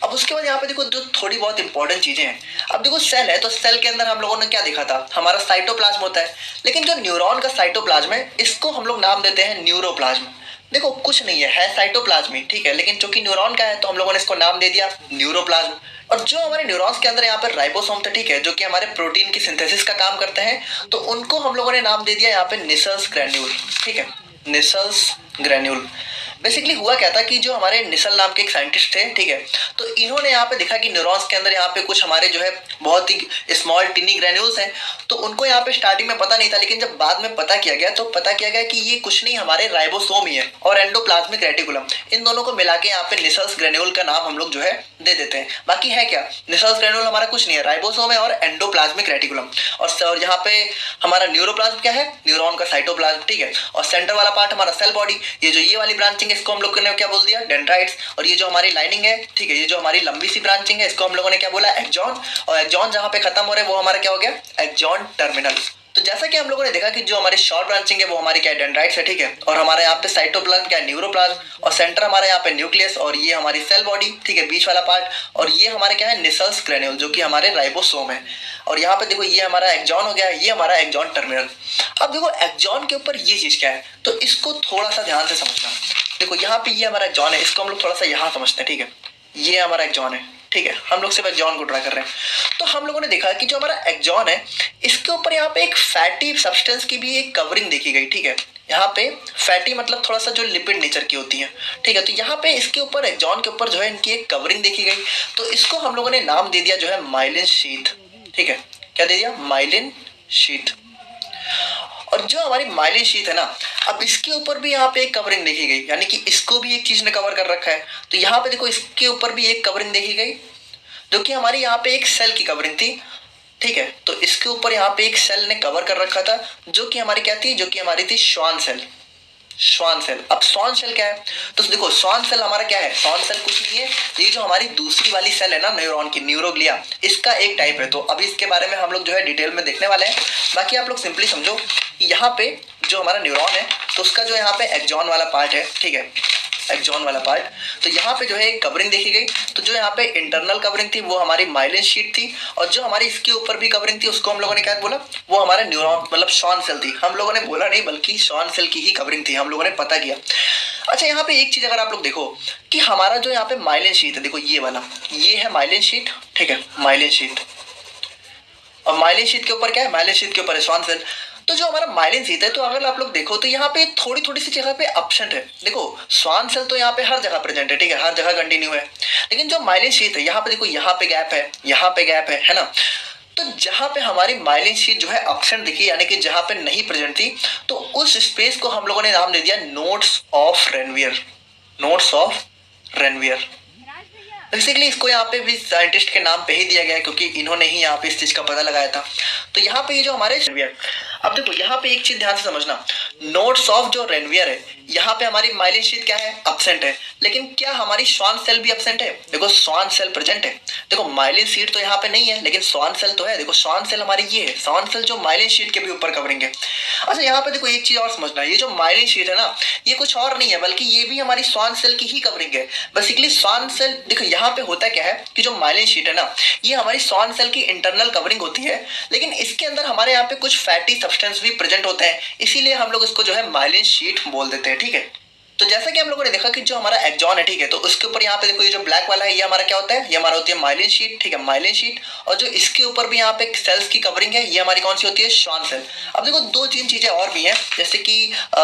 अब उसके बाद यहाँ पे देखो जो थोड़ी बहुत इंपॉर्टेंट चीजें हैं। अब देखो सेल है, तो सेल के अंदर हम लोगों ने क्या देखा था, हमारा साइटोप्लाज्म होता है। लेकिन जो न्यूरॉन का साइटोप्लाज्म है, इसको हम लोग नाम देते हैं न्यूरोप्लाज्म। देखो कुछ नहीं है साइटोप्लाज्म ही, ठीक है, लेकिन चूंकि न्यूरॉन का है तो हम लोगों ने इसको नाम दे दिया न्यूरोप्लाज्म। और जो हमारे न्यूरॉन्स के अंदर यहाँ पर राइबोसोम थे, ठीक है, जो कि हमारे प्रोटीन की सिंथेसिस का काम करते हैं, तो उनको हम लोगों ने नाम दे दिया यहाँ पे निसल्स ग्रैन्यूल, ठीक है, निसल्स ग्रैन्यूल। बेसिकली हुआ क्या था कि जो हमारे निसल नाम के एक साइंटिस्ट थे, ठीक है, तो इन्होंने यहाँ पे देखा कि न्यूरॉन्स के अंदर यहाँ पे कुछ हमारे जो है बहुत ही स्मॉल टिनी ग्रैन्यूल्स हैं। तो उनको यहाँ पे स्टार्टिंग में पता नहीं था, लेकिन जब बाद में पता किया गया तो पता किया गया कि ये कुछ नहीं हमारे राइबोसोम ही है और एंडोप्लाज्मिक रेटिकुलम, इन दोनों को मिला के यहाँ पे निसल्स ग्रैन्यूल का नाम हम लोग जो है दे देते हैं। बाकी है क्या, निसल्स ग्रैन्यूल हमारा कुछ नहीं है, राइबोसोम है और एंडोप्लाज्मिक रेटिकुलम। और यहाँ पे हमारा न्यूरोप्लाज्म क्या है, न्यूरॉन का साइटोप्लाज्म, ठीक है। और सेंटर वाला पार्ट हमारा सेल बॉडी, ये जो ये वाली ब्रांचिंग है इसको हम लोग ने क्या बोल दिया, डेंड्राइट्स। और ये जो हमारी लाइनिंग है, ठीक है, ये जो हमारी लंबी सी ब्रांचिंग है, इसको हम लोगों ने क्या बोला, एक्सॉन। और एक्सॉन जहां पे खत्म हो रहे हैं वो हमारा क्या हो गया, एक्सॉन टर्मिनल। तो जैसा कि हम लोगों ने देखा कि जो हमारी शॉर्ट ब्रांचिंग है वो हमारी क्या है, डेंड्राइट्स है, ठीक है। और हमारे यहाँ पे साइटोप्लाज्म क्या है, न्यूरोप्लाज्म। और सेंटर हमारे यहाँ पे न्यूक्लियस, और ये हमारी सेल बॉडी, ठीक है, बीच वाला पार्ट। और ये हमारे क्या है, निसल्स ग्रैन्यूल, जो कि हमारे राइबोसोम है। और यहाँ पे देखो ये हमारा एक्सॉन हो गया, ये हमारा एक्सॉन टर्मिनल। अब देखो एक्सॉन के ऊपर ये चीज क्या है, तो इसको थोड़ा सा ध्यान से समझना। देखो यहाँ पे ये हमारा एक्सॉन है, इसको हम लोग थोड़ा सा यहाँ समझते हैं, ठीक है, ये हमारा एक्सॉन है, ठीक है, हम लोग सिर्फ एक्सॉन को ड्रा कर रहे हैं। तो हम लोगों ने देखा कि जो हमारा एक्सॉन है, इसके ऊपर यहाँ पे एक फैटी सब्सटेंस की भी एक कवरिंग देखी गई, ठीक है। यहाँ पे फैटी मतलब थोड़ा सा जो लिपिड नेचर की होती है, ठीक है। तो यहाँ पे इसके ऊपर एक्सॉन के ऊपर जो है इनकी एक कवरिंग देखी गई, तो इसको हम लोगों ने नाम दे दिया जो है माइलिन शीथ, ठीक है। क्या दे दिया, माइलिन शीथ। और जो हमारी माइलिन शीथ है ना, अब इसके ऊपर भी यहाँ पे एक कवरिंग देखी गई, यानी कि इसको भी एक चीज ने कवर कर रखा है। तो यहाँ पे देखो इसके ऊपर भी एक कवरिंग देखी गई, जो कि हमारी यहाँ पे एक सेल की कवरिंग थी, ठीक है। तो इसके ऊपर यहाँ पे एक सेल ने कवर कर रखा था, जो कि हमारी क्या थी, जो कि हमारी थी श्वान सेल, श्वान सेल। अब श्वान सेल क्या है, तो देखो श्वान सेल हमारा क्या है, श्वान सेल कुछ नहीं है, ये जो हमारी दूसरी वाली सेल है ना न्यूरॉन की, न्यूरोग्लिया, इसका एक टाइप है। तो अभी इसके बारे में हम लोग जो है डिटेल में देखने वाले हैं। बाकी आप लोग सिंपली समझो कि यहाँ पे जो हमारा न्यूरॉन है, तो उसका जो यहाँ पे एक्सॉन वाला पार्ट है, ठीक है, एक्सॉन वाला पार्ट। तो यहाँ पे जो है एक कवरिंग देखी गई, तो जो यहाँ पे इंटरनल कवरिंग थी वो हमारी माइलिन शीट थी, और जो हमारी इसके ऊपर भी कवरिंग थी उसको हम लोगों ने क्या बोला, वो हमारा न्यूरॉन मतलब श्वान सेल थी। हम लोगों ने बोला नहीं, बल्कि श्वान सेल की ही कवरिंग थी, हम लोगों ने पता किया। अच्छा यहाँ पे एक चीज अगर आप लोग देखो कि हमारा जो यहाँ पे माइलिन शीट है, देखो ये वाला, ये है माइलिन शीट, ठीक है, माइलिन शीट। और माइलिन शीट के ऊपर क्या है, माइलिन शीट के ऊपर है श्वान सेल। तो जो हमारा माइलिन शीट है, तो अगर आप लोग देखो तो यहाँ पे थोड़ी थोड़ी सी जगह पे एब्सेंट है। देखो श्वान सेल तो यहाँ पे हर जगह प्रेजेंट है, ठीक है, हर जगह कंटिन्यू है। लेकिन जो माइलिन शीट है, यहाँ पे देखो, यहाँ पे गैप है, यहाँ पे गैप है ना। तो जहां पे हमारी माइलिन शीट जो है एब्सेंट दिखी, यानी कि जहां पे नहीं प्रेजेंट थी, तो उस स्पेस को हम लोगों ने नाम दे दिया nodes of Ranvier, nodes of Ranvier. Basically इसको यहाँ पे भी साइंटिस्ट के नाम पे ही दिया गया है क्योंकि इन्होंने ही यहाँ पे इस चीज का पता लगाया था। तो यहाँ पे ये जो हमारे रेनवियर, अब देखो यहाँ पे एक चीज ध्यान से समझना, नोड्स ऑफ जो रेनवियर है यहाँ पे हमारी माइलिन शीट क्या है, एब्सेंट है। लेकिन क्या हमारी श्वान सेल भी एब्सेंट है? देखो श्वान सेल प्रेजेंट है। देखो माइलिन शीट तो यहाँ पे नहीं है लेकिन श्वान सेल तो है। देखो श्वान सेल हमारी ये है, श्वान सेल जो माइलिन शीट के भी ऊपर कवरिंग है। अच्छा यहाँ पे देखो एक चीज और समझना, ये जो माइलिन शीट है ना ये कुछ और नहीं है बल्कि ये भी हमारी श्वान सेल की ही कवरिंग है। बेसिकली श्वान सेल, देखो यहाँ पे होता क्या है कि जो माइलिन शीट है ना ये हमारी श्वान सेल की इंटरनल कवरिंग होती है, लेकिन इसके अंदर हमारे यहाँ पे कुछ फैटी सब्सटेंस भी प्रेजेंट होते हैं, इसीलिए हम लोग इसको जो है माइलिन शीट बोल देते हैं। ठीक है, तो जैसा कि हम लोगों ने देखा कि जो हमारा एक्सॉन है, ठीक है, तो उसके ऊपर यहाँ पे देखो ये जो ब्लैक वाला है ये हमारा क्या होता है, ये हमारा होती है माइलिन शीट। ठीक है, माइलिन शीट, और जो इसके ऊपर भी यहाँ पे सेल्स की कवरिंग है ये हमारी कौन सी होती है, श्वान सेल। अब देखो दो तीन चीजें और भी हैं, जैसे कि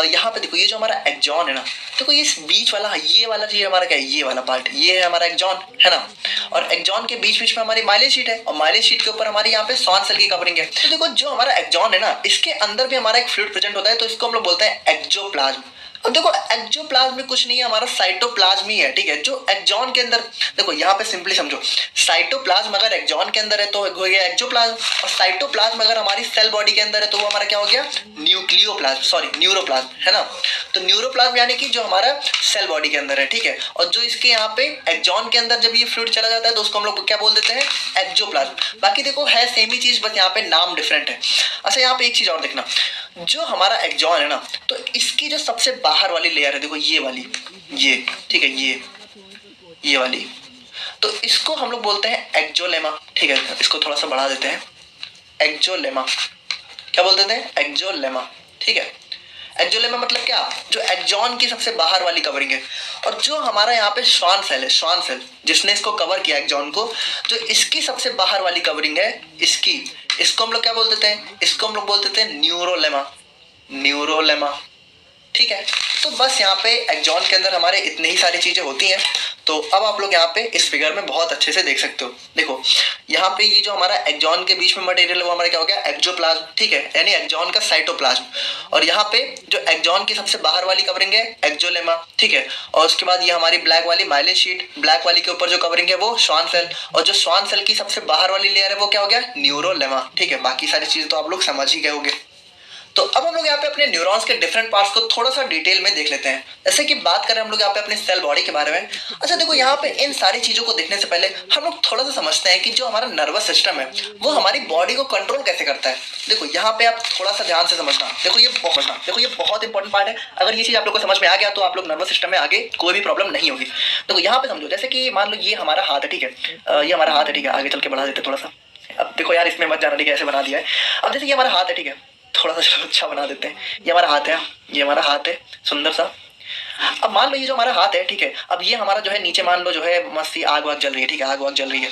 यहाँ पे देखो ये जो हमारा एक्सॉन है ना, देखो ये बीच वाला ये वाला चीज हमारा क्या है, ये वाला पार्ट ये है हमारा एक्सॉन है ना, और एक्सॉन के बीच बीच में हमारी माइलिन शीट है, और माइलिन शीट के ऊपर हमारी यहाँ पे श्वान सेल की कवरिंग है। तो देखो जो हमारा एक्सॉन है ना इसके अंदर भी हमारा एक फ्लूइड प्रेजेंट होता है, तो इसको हम लोग बोलते हैं एक्सोप्लाज्म। अब देखो एक्सोप्लाज्म में कुछ नहीं है, हमारा साइटोप्लाज्म ही है। ठीक है, जो एक्सॉन के अंदर, देखो यहाँ पे सिंपली समझो, साइटोप्लाज्म अगर एक्सॉन के अंदर है तो हो गया एक्सोप्लाज्म, और साइटोप्लाज्म अगर हमारी सेल बॉडी के अंदर है तो वो हमारा क्या हो गया, न्यूक्लियोप्लाज्म, सॉरी न्यूरोप्लाज्म है ना। तो न्यूरोप्लाज्म यानी कि जो हमारा सेल बॉडी के अंदर है। ठीक है, और जो इसके यहाँ पे एक्सॉन के अंदर जब ये फ्लूइड चला जाता है तो उसको हम लोग क्या बोल देते हैं, एक्सोप्लाज्म। बाकी देखो है सेम ही चीज, बस यहाँ पे नाम डिफरेंट है। अच्छा यहाँ पे एक चीज और देखना, जो हमारा एक्सॉन है ना तो इसकी जो सबसे बाहर वाली लेयर है, देखो ये वाली, ये ठीक है, ये वाली, तो इसको हम लोग बोलते हैं एक्सोलेमा। ठीक है, इसको थोड़ा सा बढ़ा देते हैं, एक्सोलेमा। क्या बोल देते हैं, एक्सोलेमा। ठीक है, एक्सोलेमा मतलब क्या, जो एक्सॉन की सबसे बाहर वाली कवरिंग है। और जो हमारा यहाँ पे श्वान सेल है, श्वान सेल जिसने इसको कवर किया एक्सॉन को, जो इसकी सबसे बाहर वाली कवरिंग है इसकी, इसको हम लोग क्या बोल देते हैं, इसको हम लोग बोल देते हैं न्यूरोलेमा, न्यूरोलेमा। ठीक है, तो बस यहाँ पे एक्सॉन के अंदर हमारे इतनी ही सारी चीजें होती हैं। तो अब आप लोग यहाँ पे इस फिगर में बहुत अच्छे से देख सकते हो। देखो यहाँ पे ये जो हमारा एक्सॉन के बीच में मटेरियल है वो हमारा क्या हो गया, एक्सोप्लाज्म। ठीक है, यानी एक्सॉन का साइटोप्लाज्म, और यहाँ पे जो एक्सॉन की सबसे बाहर वाली कवरिंग है एक्सोलेमा। ठीक है, और उसके बाद ये हमारी ब्लैक वाली माइलिन शीट, ब्लैक वाली के ऊपर जो कवरिंग है वो श्वान सेल, और जो श्वान सेल की सबसे बाहर वाली लेयर है वो क्या हो गया, न्यूरोलेमा। ठीक है, बाकी सारी चीजें तो आप लोग समझ ही गए होंगे। तो अब हम लोग यहाँ पे अपने न्यूरॉन्स के डिफरेंट पार्ट्स को थोड़ा सा डिटेल में देख लेते हैं। जैसे कि बात करें हम लोग यहाँ पे अपने सेल बॉडी के बारे में। अच्छा देखो यहाँ पे इन सारी चीजों को देखने से पहले हम लोग थोड़ा सा समझते हैं कि जो हमारा नर्वस सिस्टम है वो हमारी बॉडी को कंट्रोल कैसे करता है। देखो यहाँ पे आप थोड़ा सा ध्यान से समझना, देखो ये बहुत इंपॉर्टेंट पार्ट है। अगर ये चीज आप लोग को समझ में आ गया तो आप लोग नर्वस सिस्टम में आगे कोई भी प्रॉब्लम नहीं होगी। देखो यहाँ पे समझो, जैसे कि मान लो ये हमारा हाथ है। ठीक है, ये हमारा हाथ है। ठीक है, आगे चल के बढ़ा देते थोड़ा सा। अब देखो यार इसमें मत जाना, ठीक है, ऐसे बना दिया है। अब जैसे ये हमारा हाथ है, ठीक है, थोड़ा सा अच्छा बना देते हैं। ये हमारा हाथ है, ये हमारा हाथ है सुंदर सा। अब मान लो ये जो हमारा हाथ है, ठीक है, अब ये हमारा जो है नीचे मान लो जो है मस्ती आग वाग जल रही है। ठीक है, आग वाग जल रही है,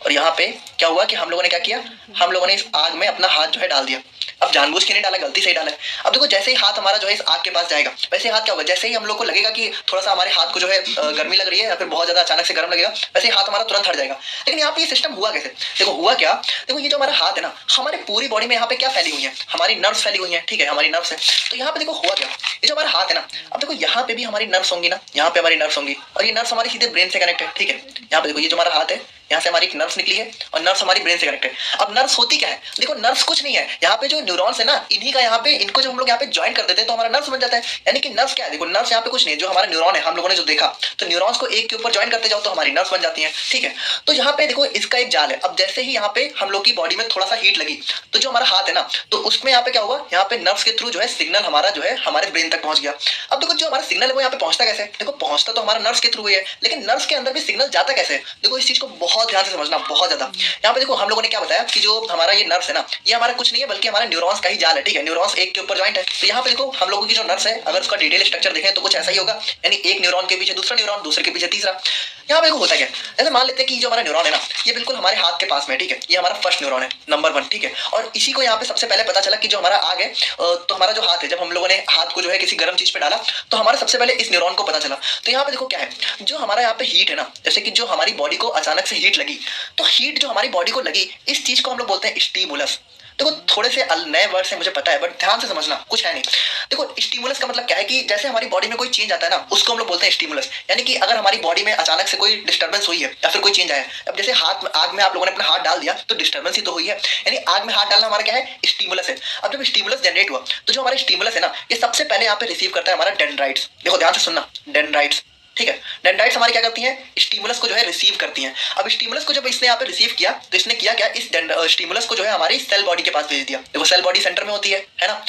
और यहाँ पे क्या हुआ कि हम लोगों ने क्या किया, हम लोगों ने इस आग में अपना हाथ जो है डाल दिया। अब जानबूझ के नहीं डाला, गलती से ही डाला है। अब देखो जैसे ही हाथ हमारा जो है इस आग के पास जाएगा, वैसे हाथ क्या होगा, जैसे ही हम लोग को लगेगा कि थोड़ा सा हमारे हाथ को जो है गर्मी लग रही है या फिर बहुत ज्यादा अचानक से गर्म लगेगा, वैसे ही हाथ हमारा तुरंत हट जाएगा। लेकिन यहाँ पे ये सिस्टम हुआ कैसे, देखो हुआ क्या, देखो ये जो हमारा हाथ है ना, हमारे पूरी बॉडी में यहाँ पे क्या फैली हुई है, हमारी नर्व्स फैली हुई है। ठीक है, हमारी नर्व्स है। तो यहाँ पे देखो हुआ क्या, ये जो हमारा हाथ है ना, अब देखो यहाँ पे भी हमारी नर्व्स होंगी ना, यहाँ पे हमारी नर्व्स होंगी, और ये नर्व्स हमारी सीधे ब्रेन से कनेक्ट है। ठीक है, यहाँ पे देखो ये जो हमारा हाथ है, यहाँ से हमारी एक नर्व्स निकली है, और नर्व्स हमारी ब्रेन से कनेक्ट है। अब नर्व्स होती क्या है, देखो नर्व्स कुछ नहीं है, यहाँ पे जो न्यूरॉन्स है ना, इन्हीं का यहाँ पे इनको जब हम लोग यहाँ पे ज्वाइन कर देते हैं तो हमारा नर्व्स बन जाता है। यानी कि नर्व्स क्या है, देखो नर्व्स यहाँ पे कुछ नहीं है, जो हमारा न्यूरॉन है हम लोगों ने जो देखा, तो न्यूरॉन्स को एक के ऊपर ज्वाइन करते जाओ तो हमारी नर्व्स बन जाती है। ठीक है, तो यहाँ पे देखो इसका एक जाल है। अब जैसे ही यहाँ पे हम लोग की बॉडी में थोड़ा सा हीट लगी, तो जो हमारा हाथ है ना, तो उसमें यहाँ पे क्या हुआ, यहाँ पे नर्व्स के थ्रू जो है सिग्नल हमारा जो है हमारे ब्रेन तक पहुंच गया। अब देखो जो हमारा सिग्नल है वो यहाँ पे पहुंचता कैसे, देखो पहुंचता तो हमारा नर्व्स के थ्रू ही है, लेकिन नर्व्स के अंदर भी सिग्नल जाता कैसे, देखो इस चीज को बहुत ध्यान से समझना, बहुत ज्यादा। यहाँ पे देखो हम लोगों ने क्या बताया कि जो हमारा ये नर्व्स है ना, ये हमारा कुछ नहीं है बल्कि हमारे न्यूरॉन्स का ही जाल है। ठीक है, न्यूरॉन्स एक के ऊपर ज्वाइंट है। तो यहाँ पे देखो हम लोगों की जो नर्व्स है, अगर उसका डिटेल स्ट्रक्चर देखें तो कुछ ऐसा ही होगा, यानी एक न्यूरॉन के पीछे दूसरा न्यूरॉन, दूसरे के पीछे तीसरा। यहाँ पे देखो होता क्या है, जैसे मान लेते हैं कि जो हमारा न्यूरॉन है ना, ये बिल्कुल हमारे हाथ के पास में है। ठीक है, ये हमारा फर्स्ट न्यूरॉन है, नंबर 1। ठीक है, और इसी को यहाँ पे सबसे पहले पता चला कि जो हमारा आग है, तो हमारा जो हाथ है, जब हम लोगों ने हाथ को जो है किसी गर्म चीज पे डाला तो हमारा सबसे पहले इस न्यूरॉन को पता चला। तो यहाँ पे देखो क्या है, जो हमारा यहाँ पे हीट है ना, जैसे कि जो हमारी बॉडी को अचानक से हीट लगी, तो हीट जो हमारी बॉडी को लगी, इस चीज को हम लोग बोलते हैं स्टिमुलस। देखो थोड़े से नए वर्ड से मुझे पता है, बट ध्यान से समझना, कुछ है नहीं। देखो स्टिमुलस का मतलब क्या है कि जैसे हमारी बॉडी में कोई चेंज आता है ना, उसको हम लोग बोलते हैं स्टिमुलस। यानी कि अगर हमारी बॉडी में अचानक से कोई डिस्टर्बेंस हुई है या फिर कोई चेंज आया है, अब जैसे हाथ में आग में आप लोगों ने अपना हाथ डाल दिया तो डिस्टर्बेंस ही तो हुई है, यानी आग में हाथ डालना हमारा क्या है, स्टिमुलस है। अब जब स्टिमुलस जनरेट हुआ तो जो हमारा स्टिमुलस है ना, ये सबसे पहले यहाँ पे रिसीव करता है हमारा डेंड्राइट्स। देखो ध्यान से सुनना, डेंड्राइट्स, ठीक है। डेंड्राइट्स हमारी क्या करती हैं, स्टिमुलस को जो है रिसीव करती हैं। अब स्टिमुलस को जब इसने यहाँ पे रिसीव किया तो इसने किया क्या, इस स्टिमुलस को जो है हमारी सेल बॉडी के पास भेज दिया। देखो सेल बॉडी सेंटर में होती है ना।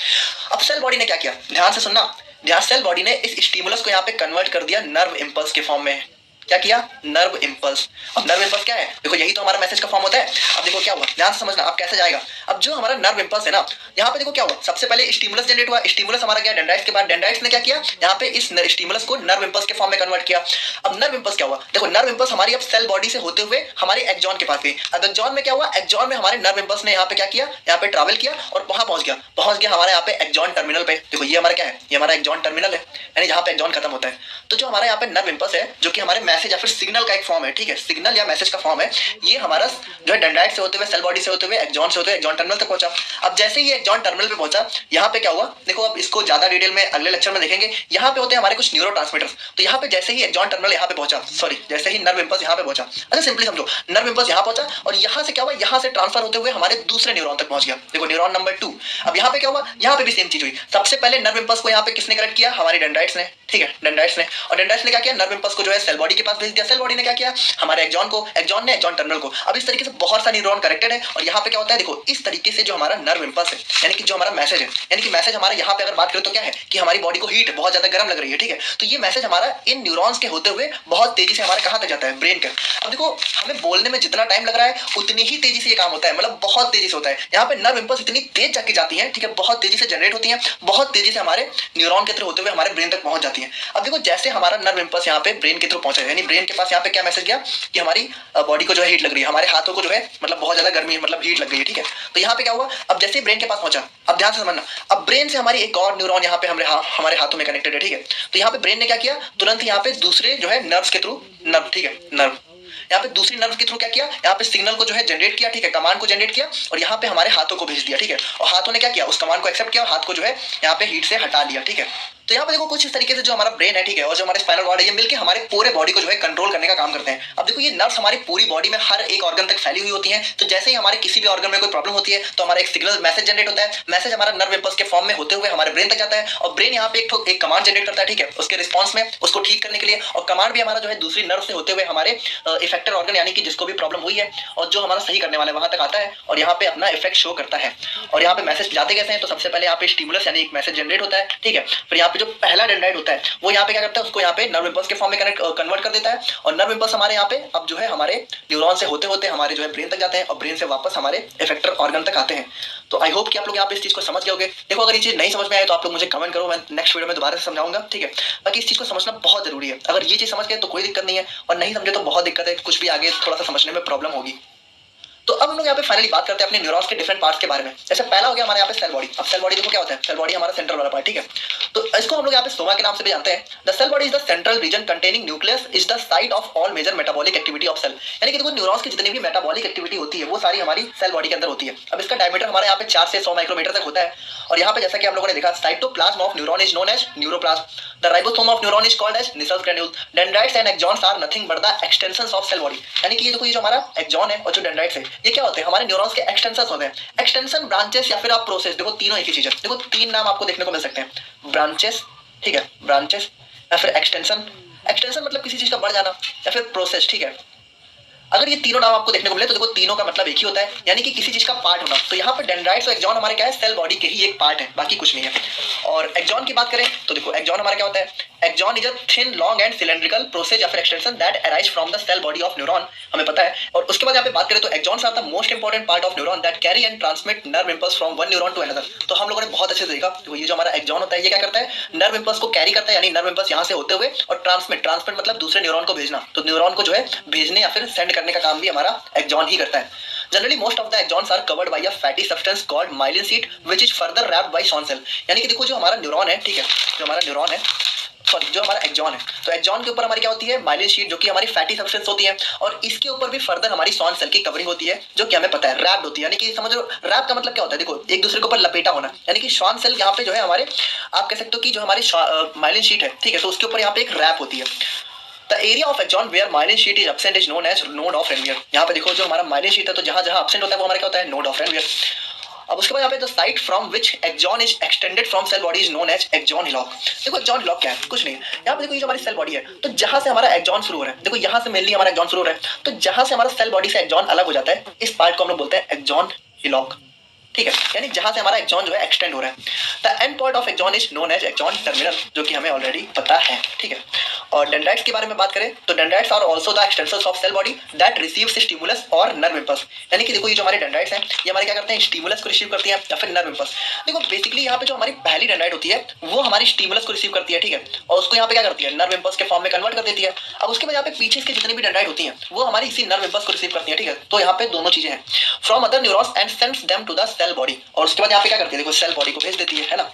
अब सेल बॉडी ने क्या किया, ध्यान से सुनना, ध्यान, सेल बॉडी ने इस स्टिमुलस को यहाँ पे कन्वर्ट कर दिया नर्व इंपल्स के फॉर्म में। क्या किया, नर्व इंपल्स। अब नर्व इंपल्स क्या है, देखो यही तो हमारा मैसेज का फॉर्म होता है। अब देखो क्या हुआ, ध्यान से समझना, अब कैसे जाएगा। अब जो हमारा नर्व इंपल्स है ना, यहाँ पे देखो क्या हुआ, सबसे पहले स्टिमुलस जनरेट हुआ, स्टिमुलस हमारा क्या, डेंड्राइट्स के बाद डेंड्राइट्स ने क्या किया, यहाँ पे इस स्टिमुलस को नर्व इंपल्स के फॉर्म में कन्वर्ट किया। अब नर्व इंपल्स क्या हुआ, देखो नर्व इंपल्स हमारी अब सेल बॉडी से होते हुए हमारे एक्सॉन के पास गई। अब एक्सॉन में क्या हुआ, एक्सॉन में हमारे नर्व इंपल्स ने यहाँ पे क्या किया, यहाँ पे ट्रैवल किया और वहां पहुंच गया हमारे यहाँ पे एक्सॉन टर्मिनल पे। देखो ये हमारा क्या है, ये हमारा एक्सॉन टर्मिनल है, यानी जहाँ पे एक्सॉन खत्म होता है। तो जो हमारे यहाँ पे नर्व इंपल्स है, जो कि हमारे मैसेज या फिर सिग्नल एक फॉर्म है, ठीक है, सिग्नल या मैसेज का फॉर्म है, ये हमारा जो है डेंड्राइट से होते हुए सेल बॉडी से होते हुए एक्सॉन से होते हुए एक्सॉन टर्मिनल तक पहुंचा। अब जैसे ही एक्सॉन टर्मिनल पे पहुंचा, यहाँ पे क्या हुआ, देखो अब इसको ज्यादा डिटेल में अगले लेक्चर में देखेंगे। यहाँ पे होते हैं हमारे कुछ न्यूरोट्रांसमीटर्स। तो यहाँ पे जैसे ही एक्सॉन टर्मिनल यहाँ पे पहुंचा, सॉरी जैसे ही नर्व इंपल्स यहाँ पे पहुंचा, अच्छा सिंपली समझो, नर्व इंपल्स यहाँ पहुंचा और यहाँ से क्या हुआ, यहाँ से ट्रांसफर होते हुए हमारे दूसरे न्यूरॉन तक पहुंच गया। देखो न्यूरॉन नंबर 2। अब यहाँ पे क्या हुआ, यहाँ पे भी सेम चीज हुई। सबसे पहले नर्व इंपल्स को यहाँ पे किसने कनेक्ट किया, हमारे डेंड्राइट्स ने, ठीक है, डेंड्राइट्स ने। और डेंड्राइट्स ने क्या किया, नर्व इंपल्स को जो है सेल बॉडी के पास भेज दिया। सेल बॉडी ने क्या किया, हमारे एक्सॉन को, एक्सॉन ने एक्सॉन टर्मिनल को। अब इस तरीके से बहुत सारे न्यूरॉन कनेक्टेड है और यहाँ पे क्या होता है, देखो इस तरीके से जो हमारा नर्व इंपल्स है, यानी कि जो हमारा मैसेज है, यानी कि मैसेज हमारे यहाँ पे अगर बात करें तो क्या है कि हमारी बॉडी को हीट बहुत ज्यादा गर्म लग रही है, ठीक है, तो ये मैसेज हमारा इन न्यूरॉन्स के होते हुए बहुत तेजी से हमारे कहाँ तक जाता है, ब्रेन के। अब देखो हमें बोलने में जितना टाइम लग रहा है उतनी ही तेजी से ये काम होता है, मतलब बहुत तेजी से होता है। यहाँ पे नर्व इंपल्स इतनी तेज जाके जाती है, ठीक है, बहुत तेजी से जनरेट होती है, बहुत तेजी से हमारे न्यूरॉन के थ्रू होते हुए हमारे ब्रेन तक पहुंच जाती है। अब देखो जैसे हमारा नर्व इंपल्स यहाँ पे ब्रेन के थ्रू पहुंचा, यानी ब्रेन के पास यहाँ पे क्या मैसेज गया कि हमारी बॉडी को जो है हीट लग रही है, हमारे हाथों को जो है मतलब बहुत ज्यादा गर्मी मतलब हीट लग गई है, ठीक है। तो यहाँ पे क्या हुआ, अब जैसे ही ब्रेन के पास पहुंचा, अब ध्यान से समझना, अब ब्रेन से हमारी एक और न्यूरॉन यहाँ पे हमारे हाथों में कनेक्टेड है, ठीक है। तो यहाँ पे ब्रेन ने क्या किया, तुरंत यहाँ पे दूसरे जो है नर्व्स के थ्रू, नर्व, ठीक है, नर्व, यहाँ पे दूसरी नर्व के थ्रू क्या किया, यहाँ पे सिग्नल को जो है जनरेट किया, ठीक है, कमांड को जनरेट किया और यहाँ पे हमारे हाथों को भेज दिया, ठीक है। और हाथों ने क्या किया, उस कमांड को एक्सेप्ट किया और हाथ को जो है यहाँ पे हीट से हटा लिया, ठीक है। तो यहाँ पे देखो कुछ इस तरीके से जो हमारा ब्रेन है, ठीक है, और जो हमारे स्पाइनल कॉर्ड है, ये मिलके हमारे पूरे बॉडी को जो है कंट्रोल करने का काम करते हैं। अब देखो ये नर्व्स हमारी पूरी बॉडी में हर एक ऑर्गन तक फैली हुई होती हैं। तो जैसे ही हमारे किसी भी ऑर्गन में कोई प्रॉब्लम होती है तो हमारा एक सिग्नल मैसेज जनरेट होता है, मैसेज हमारा नर्व इंपल्स के फॉर्म में होते हुए हमारे ब्रेन तक जाता है और ब्रेन यहाँ पे एक कमांड जनरेट करता है, ठीक है, उसके रिस्पॉन्स में उसको ठीक करने के लिए। और कमांड भी हमारा जो है दूसरी नर्व से होते हुए हमारे इफेक्टेड ऑर्गन यानी कि जिसको भी प्रॉब्लम हुई है और जो हमारा सही करने वाला है वहां तक आता है और यहाँ पे अपना इफेक्ट शो करता है। और यहाँ पे मैसेज जाते कैसे हैं, तो सबसे पहले यहाँ पे स्टिमुलस यानी एक मैसेज जनरेट होता है, ठीक है। फिर यहाँ पे जो पहला डेंड्राइट होता है वो यहाँ पे क्या करता है, उसको यहाँ पे नर्व इंपल्स के फॉर्म में कन्वर्ट कर देता है और नर्व इंपल्स हमारे यहाँ पे अब जो है हमारे न्यूरॉन से होते होते हमारे जो है ब्रेन तक जाते हैं और ब्रेन से वापस हमारे इफेक्टर ऑर्गन तक आते हैं। तो आई होप कि आप लोग यहाँ पे इस चीज को समझ गए होंगे। देखो अगर ये चीज नहीं समझ में आए तो आप लोग मुझे कमेंट करो, मैं नेक्स्ट वीडियो में दोबारा से समझाऊंगा, ठीक है। बाकी इस चीज को समझना बहुत जरूरी है, अगर ये चीज समझ गए तो कोई दिक्कत नहीं है और नहीं समझे तो बहुत दिक्कत है, कुछ भी आगे थोड़ा सा समझने में प्रॉब्लम होगी। तो अब हम लोग यहाँ पे फाइनली बात करते हैं अपने न्यूरॉन्स के डिफरेंट पार्ट्स के बारे में। जैसे पहला हो गया हमारे यहाँ पे सेल बॉडी। अब सेल बॉडी देखो क्या होता है, सेल बॉडी हमारा सेंट्रल वाला पार्ट, ठीक है। तो इसको हम लोग यहाँ पे सोमा के नाम से भी जानते हैं। The cell body is the central region containing nucleus is the site of all major metabolic activity of cell. यानी कि देखो न्यूरॉन्स की जितनी भी मेटाबॉलिक एक्टिविटी होती है वो सारी हमारी सेल बॉडी के अंदर होती है। अब इसका डायमीटर हमारे यहाँ पे 4 से 100 माइक्रोमीटर तक होता है। और यहाँ पे जैसा कि हम लोगों ने देखा, cytoplasm of neuron is known as neuroplasm. The ribosome of neuron is called as Nissl granule. Dendrites and axons are nothing but the extensions of cell body. यानी कि ये देखो ये जो हमारा एक्सॉन है और जो डेंड्राइट्स है ये क्या होते हैं, हमारे न्यूरॉन्स के एक्सटेंशंस होते हैं। एक्सटेंशन, ब्रांचेस या फिर आप प्रोसेस, देखो तीनों एक ही चीज है। देखो 3 नाम आपको देखने को मिल सकते हैं, ब्रांचेस, ठीक है, ब्रांचेस या फिर एक्सटेंशन। एक्सटेंशन मतलब किसी चीज का बढ़ जाना या फिर प्रोसेस, ठीक है। अगर ये तीनों नाम आपको देखने को मिले तो देखो तीनों का मतलब एक ही होता है, यानी कि किसी चीज का पार्ट होना। तो यहाँ पे डेंड्राइट्स और एक्सॉन हमारे क्या है, सेल बॉडी के ही एक पार्ट है, बाकी कुछ नहीं है। और एक्सॉन की बात करें तो देखो एक्सॉन हमारा क्या होता है, axon is a thin long and cylindrical process या फिर extension that arise from the cell body of neuron, हमें पता है। और उसके बाद यहाँ पे बात करें तो axons are the most important part of neuron that carry and transmit nerve impulse from one neuron to another. तो हम लोगों ने बहुत अच्छे से देखा, तो ये जो हमारा एक्सॉन होता है ये क्या करता है, नर्व इंपल्स को कैरी करता है, यानी नर्व इंपल्स यहाँ से होते हुए और ट्रांसमिट मतलब दूसरे न्यूरॉन को भेजना। तो न्यूरॉन को जो है भेजने या फिर सेंड करने का काम भी हमारा एक्सॉन ही करता है। Generally most of the axons are covered by a fatty substance called myelin sheath which is further wrapped by Schwann cell. यानी कि देखो जो हमारा न्यूरॉन है, ठीक है, जो हमारा न्यूरॉन है सॉरी जो हमारा एक्सॉन है, तो एक्सॉन के ऊपर हमारी क्या होती है, माइलिन शीट, जो कि हमारी फैटी सब्सटेंस होती है, और इसके ऊपर भी फर्दर हमारी श्वान सेल की कवरिंग होती है, जो कि हमें पता है रैप्ड होती है। यानी कि समझ लो रैप का मतलब क्या होता है, देखो एक दूसरे के ऊपर लपेटा होना, यानी कि श्वान सेल यहाँ पे जो है हमारे, आप कह सकते हो कि जो हमारी माइलिन शीट है, ठीक है, तो उसके ऊपर यहाँ पे एक रैप होती है। The area of axon where myelin sheath is absent is known as node of Ranvier. यहाँ पे देखो जो हमारा माइलिन शीट है, तो जहां जहां एब्सेंट होता है वो हमारा क्या होता है, नोड ऑफ रेनवियर। अब उसके बाद यहाँ पे the site from which axon is extended from cell body is known as axon hillock. देखो एक्सॉन हिलॉक क्या है, कुछ नहीं है, यहाँ पे देखो ये जो हमारी सेल बॉडी है, तो जहां से हमारा एक्सॉन शुरू हो रहा है, देखो यहाँ से मेनली हमारा एक्सॉन शुरू हो रहा है, तो जहां से हमारा सेल बॉडी से एक्सॉन अलग हो जाता है, इस पार्ट को हम लोग बोलते हैं एक्सॉन हिलॉक, ठीक है, यानी जहां से हमारा एक्सॉन जो है एक्सटेंड हो रहा है। The end point of axon is known as axon terminal, जो कि हमें ऑलरेडी पता है, ठीक है। और डेंड्राइट्स के बारे में बात करें तो dendrites are also the extensions of cell body that receives stimulus और नर्व इंपल्स। यानी कि देखो ये जो हमारे डेंड्राइट्स हैं, ये हमारे क्या करते हैं, स्टिमुलस को रिसीव करती है या फिर नर्व इंपल्स। देखो बेसिकली यहाँ पे जो हमारी पहली डेंड्राइट होती है वो हमारी स्टिमुलस को रिसीव करती है, ठीक है, और उसको यहाँ पे क्या करती है, नर्व इंपल्स के फॉर्म में कन्वर्ट कर देती है। अब उसके बाद यहाँ पे पीछे इसके जितनी भी डेंड्राइट होती है वो हमारी इसी नर्व इंपल्स को रिसीव करती है, ठीक है। तो यहाँ पे दोनों चीजें हैं, from other neurons and sends them to the cell body, और उसके बाद यहाँ पे क्या करती है, देखो सेल बॉडी को भेज देती है ना।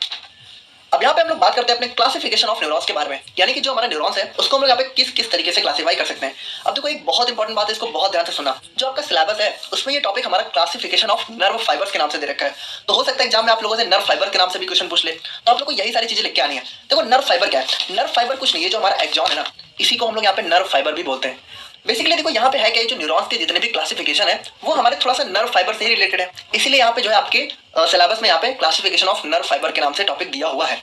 अब यहाँ पे हम लोग बात करते हैं अपने क्लासिफिकेशन ऑफ न्यूरॉन्स के बारे में, यानी कि जो हमारा न्यूरॉन्स है उसको हम लोग यहाँ पे किस किस तरीके से क्लासिफाई कर सकते हैं। अब देखो एक बहुत इंपॉर्टेंट बात है, इसको बहुत ध्यान से सुनना, जो आपका सिलेबस है उसमें ये टॉपिक हमारा क्लासिफिकेशन ऑफ नर्व फाइबर्स के नाम से दे रखा है। तो हो सकता है एग्जाम में आप लोगों से नर्व फाइबर के नाम से भी क्वेश्चन पूछ ले, तो आप लोग को यही सारी चीजें लिख के आनी है। देखो नर्व फाइबर क्या है, नर्व फाइबर कुछ नहीं है, जो हमारा एक्सॉन है ना, इसी को हम लोग यहाँ पे नर्व फाइबर भी बोलते हैं। बेसिकली देखो यहाँ पे है क्या, जो न्यूरॉन्स के जितने भी क्लासिफिकेशन है वो हमारे थोड़ा सा नर्व फाइबर से ही रिलेटेड है, इसीलिए यहाँ पे जो है आपके सिलेबस में यहाँ पे क्लासिफिकेशन ऑफ नर्व फाइबर के नाम से टॉपिक दिया हुआ है।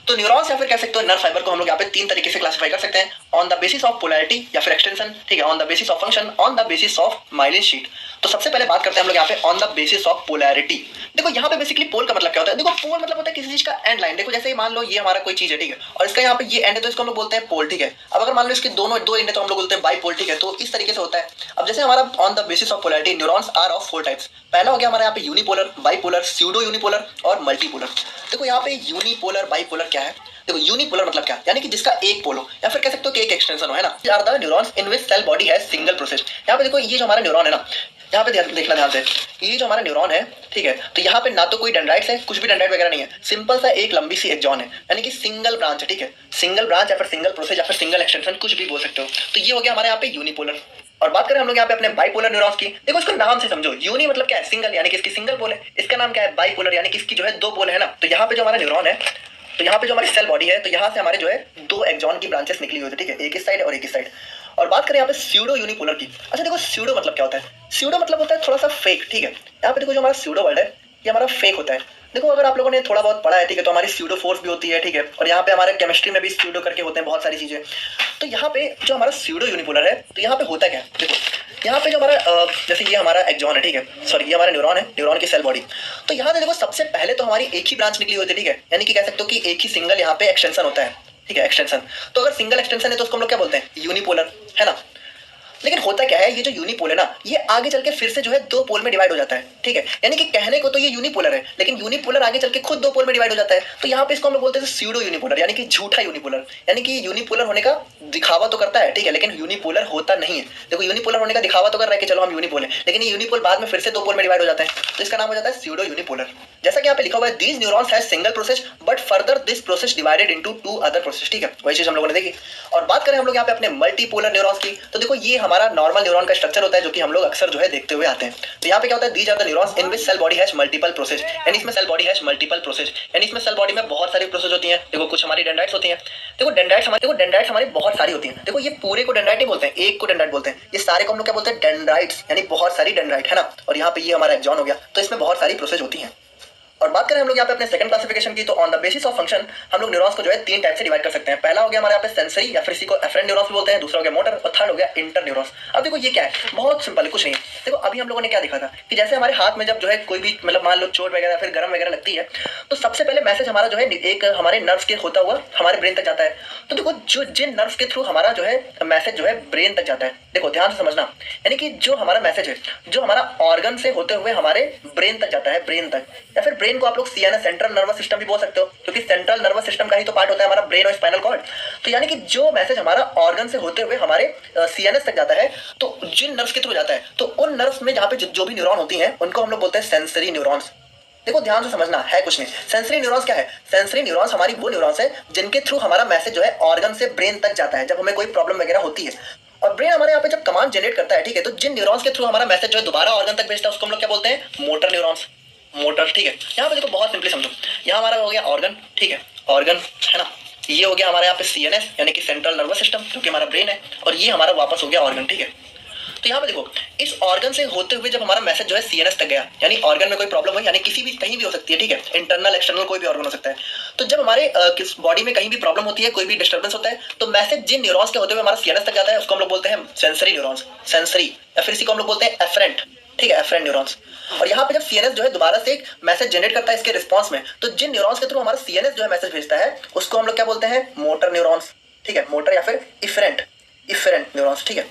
तो न्यूरॉन्स या फिर कह सकते हो नर्व फाइबर को हम लोग यहाँ पे तीन तरीके से क्लासिफाई कर सकते हैं, on the basis of polarity या फिर एक्सटेंशन, ठीक है, on the basis of function, on the basis of myelin sheet. तो सबसे पहले बात करते हैं हम लोग यहाँ पे on the basis of polarity. देखो यहाँ पे बेसिकली पोल का मतलब क्या होता है, देखो पोल मतलब होता है किसी चीज का एंड लाइन। देखो जैसे मान लो ये हमारा कोई चीज है, ठीक है, और इसका यहाँ पे ये एंड है, तो इसको हम लोग बोलते हैं पोल, ठीक है। अब अगर मान लो इसके दोनों दो एंड है तो हम लोग बोलते हैं बाई पोल, ठीक है। तो इस तरीके से होता है। अब जैसे हमारा on the basis of polarity neurons are of 4 types. पहला हो गया हमारा यहाँ पे यूनिपोलर, बाईपोलर, स्यूडो यूनिपोलर और मल्टीपोलर। देखो यहाँ पे यूनिपोलर बाईपोलर क्या है, देखो यूनिपोलर मतलब क्या, यानी कि जिसका एक पोल हो या फिर कह सकते हो कि एक एक्सटेंशन हो, है ना। Are the neurons in which cell body has single process. यहाँ पे देखो ये जो हमारा न्यूरॉन है ना, यहाँ पे देखना ध्यान से, ये जो हमारा न्यूरॉन है, ठीक है, तो यहाँ पे ना तो कोई डेंड्राइट्स है, कुछ भी डेंड्राइट वगैरह नहीं है, सिंपल सा एक लंबी सी एक्सॉन है, यानी कि सिंगल ब्रांच है, ठीक है, सिंगल ब्रांच या फिर सिंगल प्रोसेस या फिर सिंगल एक्सटेंशन, कुछ भी बोल सकते हो। तो ये हो गया हमारे यहाँ पे यूनिपोलर। और बात करें हम लोग यहाँ पे अपने बाईपोलर न्यूरॉन्स की, देखो इसको नाम से समझो, यूनी मतलब क्या है, सिंगल, यानी कि इसकी सिंगल पोल है, इसका नाम क्या है, बाईपोलर, यानी कि इसकी जो है दो पोल है ना। तो यहाँ पे जो हमारा न्यूरॉन है, तो यहाँ पे जो हमारी सेल बॉडी है, तो यहाँ से हमारे जो है दो एक्सॉन की ब्रांचेस निकली हुई है, ठीक है, एक इस साइड और एक इस साइड। और बात करें यहाँ पे स्यूडो यूनिपोलर की। अच्छा देखो स्यूडो मतलब क्या होता है, स्यूडो मतलब होता है थोड़ा सा फेक, ठीक है। यहाँ पे देखो जो हमारा स्यूडो वर्ड है ये हमारा फेक होता है। देखो अगर आप लोगों ने थोड़ा बहुत पढ़ा है, ठीक है, तो हमारी स्यूडो फोर्स भी होती है, ठीक है, और यहाँ पे हमारे केमिस्ट्री में भी स्यूडो करके होते हैं बहुत सारी चीजें। तो यहाँ पे जो हमारा स्यूडो यूनिपोलर है, तो यहाँ पे होता क्या है, देखो यहाँ पे जो हमारा जैसे ये हमारा एक्सॉन है, ठीक है, सॉरी ये हमारा न्यूरॉन है, न्यूरॉन की सेल बॉडी। तो यहाँ पे देखो सबसे पहले तो हमारी एक ही ब्रांच निकली होती है, ठीक है, यानी कि कह सकते हो कि एक ही सिंगल यहाँ पे एक्सटेंशन होता है, ठीक है, एक्सटेंशन। तो अगर सिंगल एक्सटेंशन है तो उसको हम लोग क्या बोलते हैं, यूनिपोलर, है ना। लेकिन होता क्या है, ये जो यूनिपोल है ना, ये आगे चल के फिर से जो है दो पोल में डिवाइड हो जाता है, ठीक है, यानी कि कहने को तो ये यूनिपोलर है, लेकिन यूनिपोलर आगे चल के खुद दो पोल में डिवाइड हो जाता है। तो यहाँ पे इसको हम लोग बोलते हैं स्यूडो यूनिपोलर, यानी कि झूठा यूनिपोलर, यानी कि यूनिपोलर होने का दिखावा तो करता है, ठीक है, लेकिन यूनिपोलर होता नहीं है। देखो यूनिपोलर होने का दिखावा तो कर रहा है कि चलो हम यूनिपोल है, लेकिन ये यूनिपोल बाद में फिर से दो पोल में डिवाइड हो जाता है, तो इसका नाम हो जाता है स्यूडो यूनिपोलर। जैसा कि यहाँ पे लिखा हुआ है, these neurons has single process but further this process divided into 2 other process, ठीक है, वही चीज हम लोगों ने देखी। और बात करें हम लोग यहाँ पे अपने मल्टीपोलर न्यूरॉन्स की, तो देखो ये हमारा नॉर्मल न्यूरॉन का स्ट्रक्चर होता है, जो कि हम लोग अक्सर जो है देखते हुए आते हैं। तो यहाँ पे क्या होता है, these are the neurons in which cell body has multiple process, यानी इसमें cell body has multiple process, यानी इसमें सेल बॉडी में बहुत सारी प्रोसेस होती हैं। देखो कुछ हमारी डेंड्राइट्स होती हैं, देखो डेंड्राइट्स हमारी बहुत सारी होती हैं। देखो ये पूरे को डेंड्राइट नहीं बोलते हैं, एक को डेंड्राइट बोलते हैं, ये सारे को हम लोग क्या बोलते हैं, डेंड्राइट्स, यानी बहुत सारी डेंड्राइट, है ना। और यहाँ पे ये हमारा एक्सॉन हो गया, तो इसमें बहुत सारी प्रोसेस होती हैं। और बात करें हम लोग यहाँ पे अपने सेकंड क्लासिफिकेशन की, तो on the basis of function हम लोग न्यूरॉन्स को जो है तीन टाइप से डिवाइड कर सकते हैं। पहला हो गया हमारे यहाँ पे सेंसरी या फिर इसी को एफरेंट न्यूरॉन्स भी बोलते हैं, दूसरा हो गया मोटर, और थर्ड हो गया इंटर न्यूरॉन्स। अब देखो ये क्या है, बहुत सिंपल है, कुछ नहीं है। देखो अभी हम लोगों ने क्या देखा था कि जैसे हमारे हाथ में जब जो है कोई भी मतलब मान लो चोट वगैरह फिर गर्म वगैरह लगती है, तो सबसे पहले मैसेज हमारा जो है एक हमारे नर्व्स के होता हुआ हमारे ब्रेन तक जाता है। तो देखो जो जिन नर्व्स के थ्रू हमारा जो है मैसेज जो है ब्रेन तक जाता है, देखो ध्यान से समझना, यानी कि जो हमारा मैसेज है जो हमारा ऑर्गन से होते हुए हमारे ब्रेन तक जाता है, ब्रेन तक, या फिर ब्रेन को आप लोग सीएनएस सेंट्रल नर्वस सिस्टम भी बोल सकते हो, क्योंकि सेंट्रल नर्वस सिस्टम का ही तो पार्ट होता है हमारा ब्रेन और स्पाइनल कॉर्ड। तो यानी कि जो मैसेज हमारा ऑर्गन से होते हुए हमारे सीएनएस तक जाता है, तो जिन नर्व्स के थ्रू जाता है, तो उन नर्व्स में जहाँ पे जो भी न्यूरॉन होती हैं उनको हम लोग बोलते हैं सेंसरी न्यूरॉन्स, देखो ध्यान से समझना है कुछ नहीं। सेंसरी न्यूरॉन्स क्या है? सेंसरी न्यूरॉन्स हमारी वो न्यूरॉन्स है जिनके थ्रू हमारा मैसेज जो है ऑर्गन से ब्रेन तक जाता है जब हमें कोई प्रॉब्लम वगैरह होती है। और ब्रेन हमारे यहाँ पे जब कमांड जनरेट करता है, ठीक है, तो जिन न्यूरॉन्स के थ्रू हमारा मैसेज जो है दोबारा ऑर्गन तक भेजता है उसको हम लोग क्या बोलते हैं? Motor neurons. मोटर, ठीक है। यहाँ पे देखो बहुत सिंपली समझो, यहाँ हमारा हो गया ऑर्गन, ठीक है, ऑर्गन है ना, ये हो गया हमारे यहाँ पे सीएनएस यानी कि सेंट्रल नर्वस सिस्टम जो कि हमारा ब्रेन है, और ये हमारा वापस हो गया ऑर्गन, ठीक है। तो यहाँ पे देखो इस ऑर्गन से होते हुए जब हमारा मैसेज जो है सीएनएस तक गया, यानी ऑर्गन में कोई प्रॉब्लम हुई, यानी किसी भी कहीं भी हो सकती है, ठीक है, इंटरनल एक्सटर्नल कोई भी ऑर्गन हो सकता है। तो जब हमारे किस बॉडी में कहीं भी प्रॉब्लम होती है, कोई भी डिस्टर्बेंस होता है, तो मैसेज जिन न्यूरॉन्स के होते हुए हमारा सीएनएस तक जाता है उसको हम लोग बोलते हैं सेंसरी न्यूरॉन्स, सेंसरी, या फिर इसी को हम लोग बोलते हैं एफरेंट, ठीक है, एफरेंट न्यूरॉन्स। और यहाँ पे जब सीएनएस जो है दोबारा से एक मैसेज जनरेट करता है इसके रिस्पॉन्स में, तो जिन न्यूरॉन्स के थ्रू हमारा सीएनएस जो है मैसेज भेजता है उसको हम लोग क्या बोलते हैं? मोटर न्यूरॉन्स, ठीक है, मोटर या फिर इफरेंट, इफरेंट न्यूरॉन्स, ठीक है।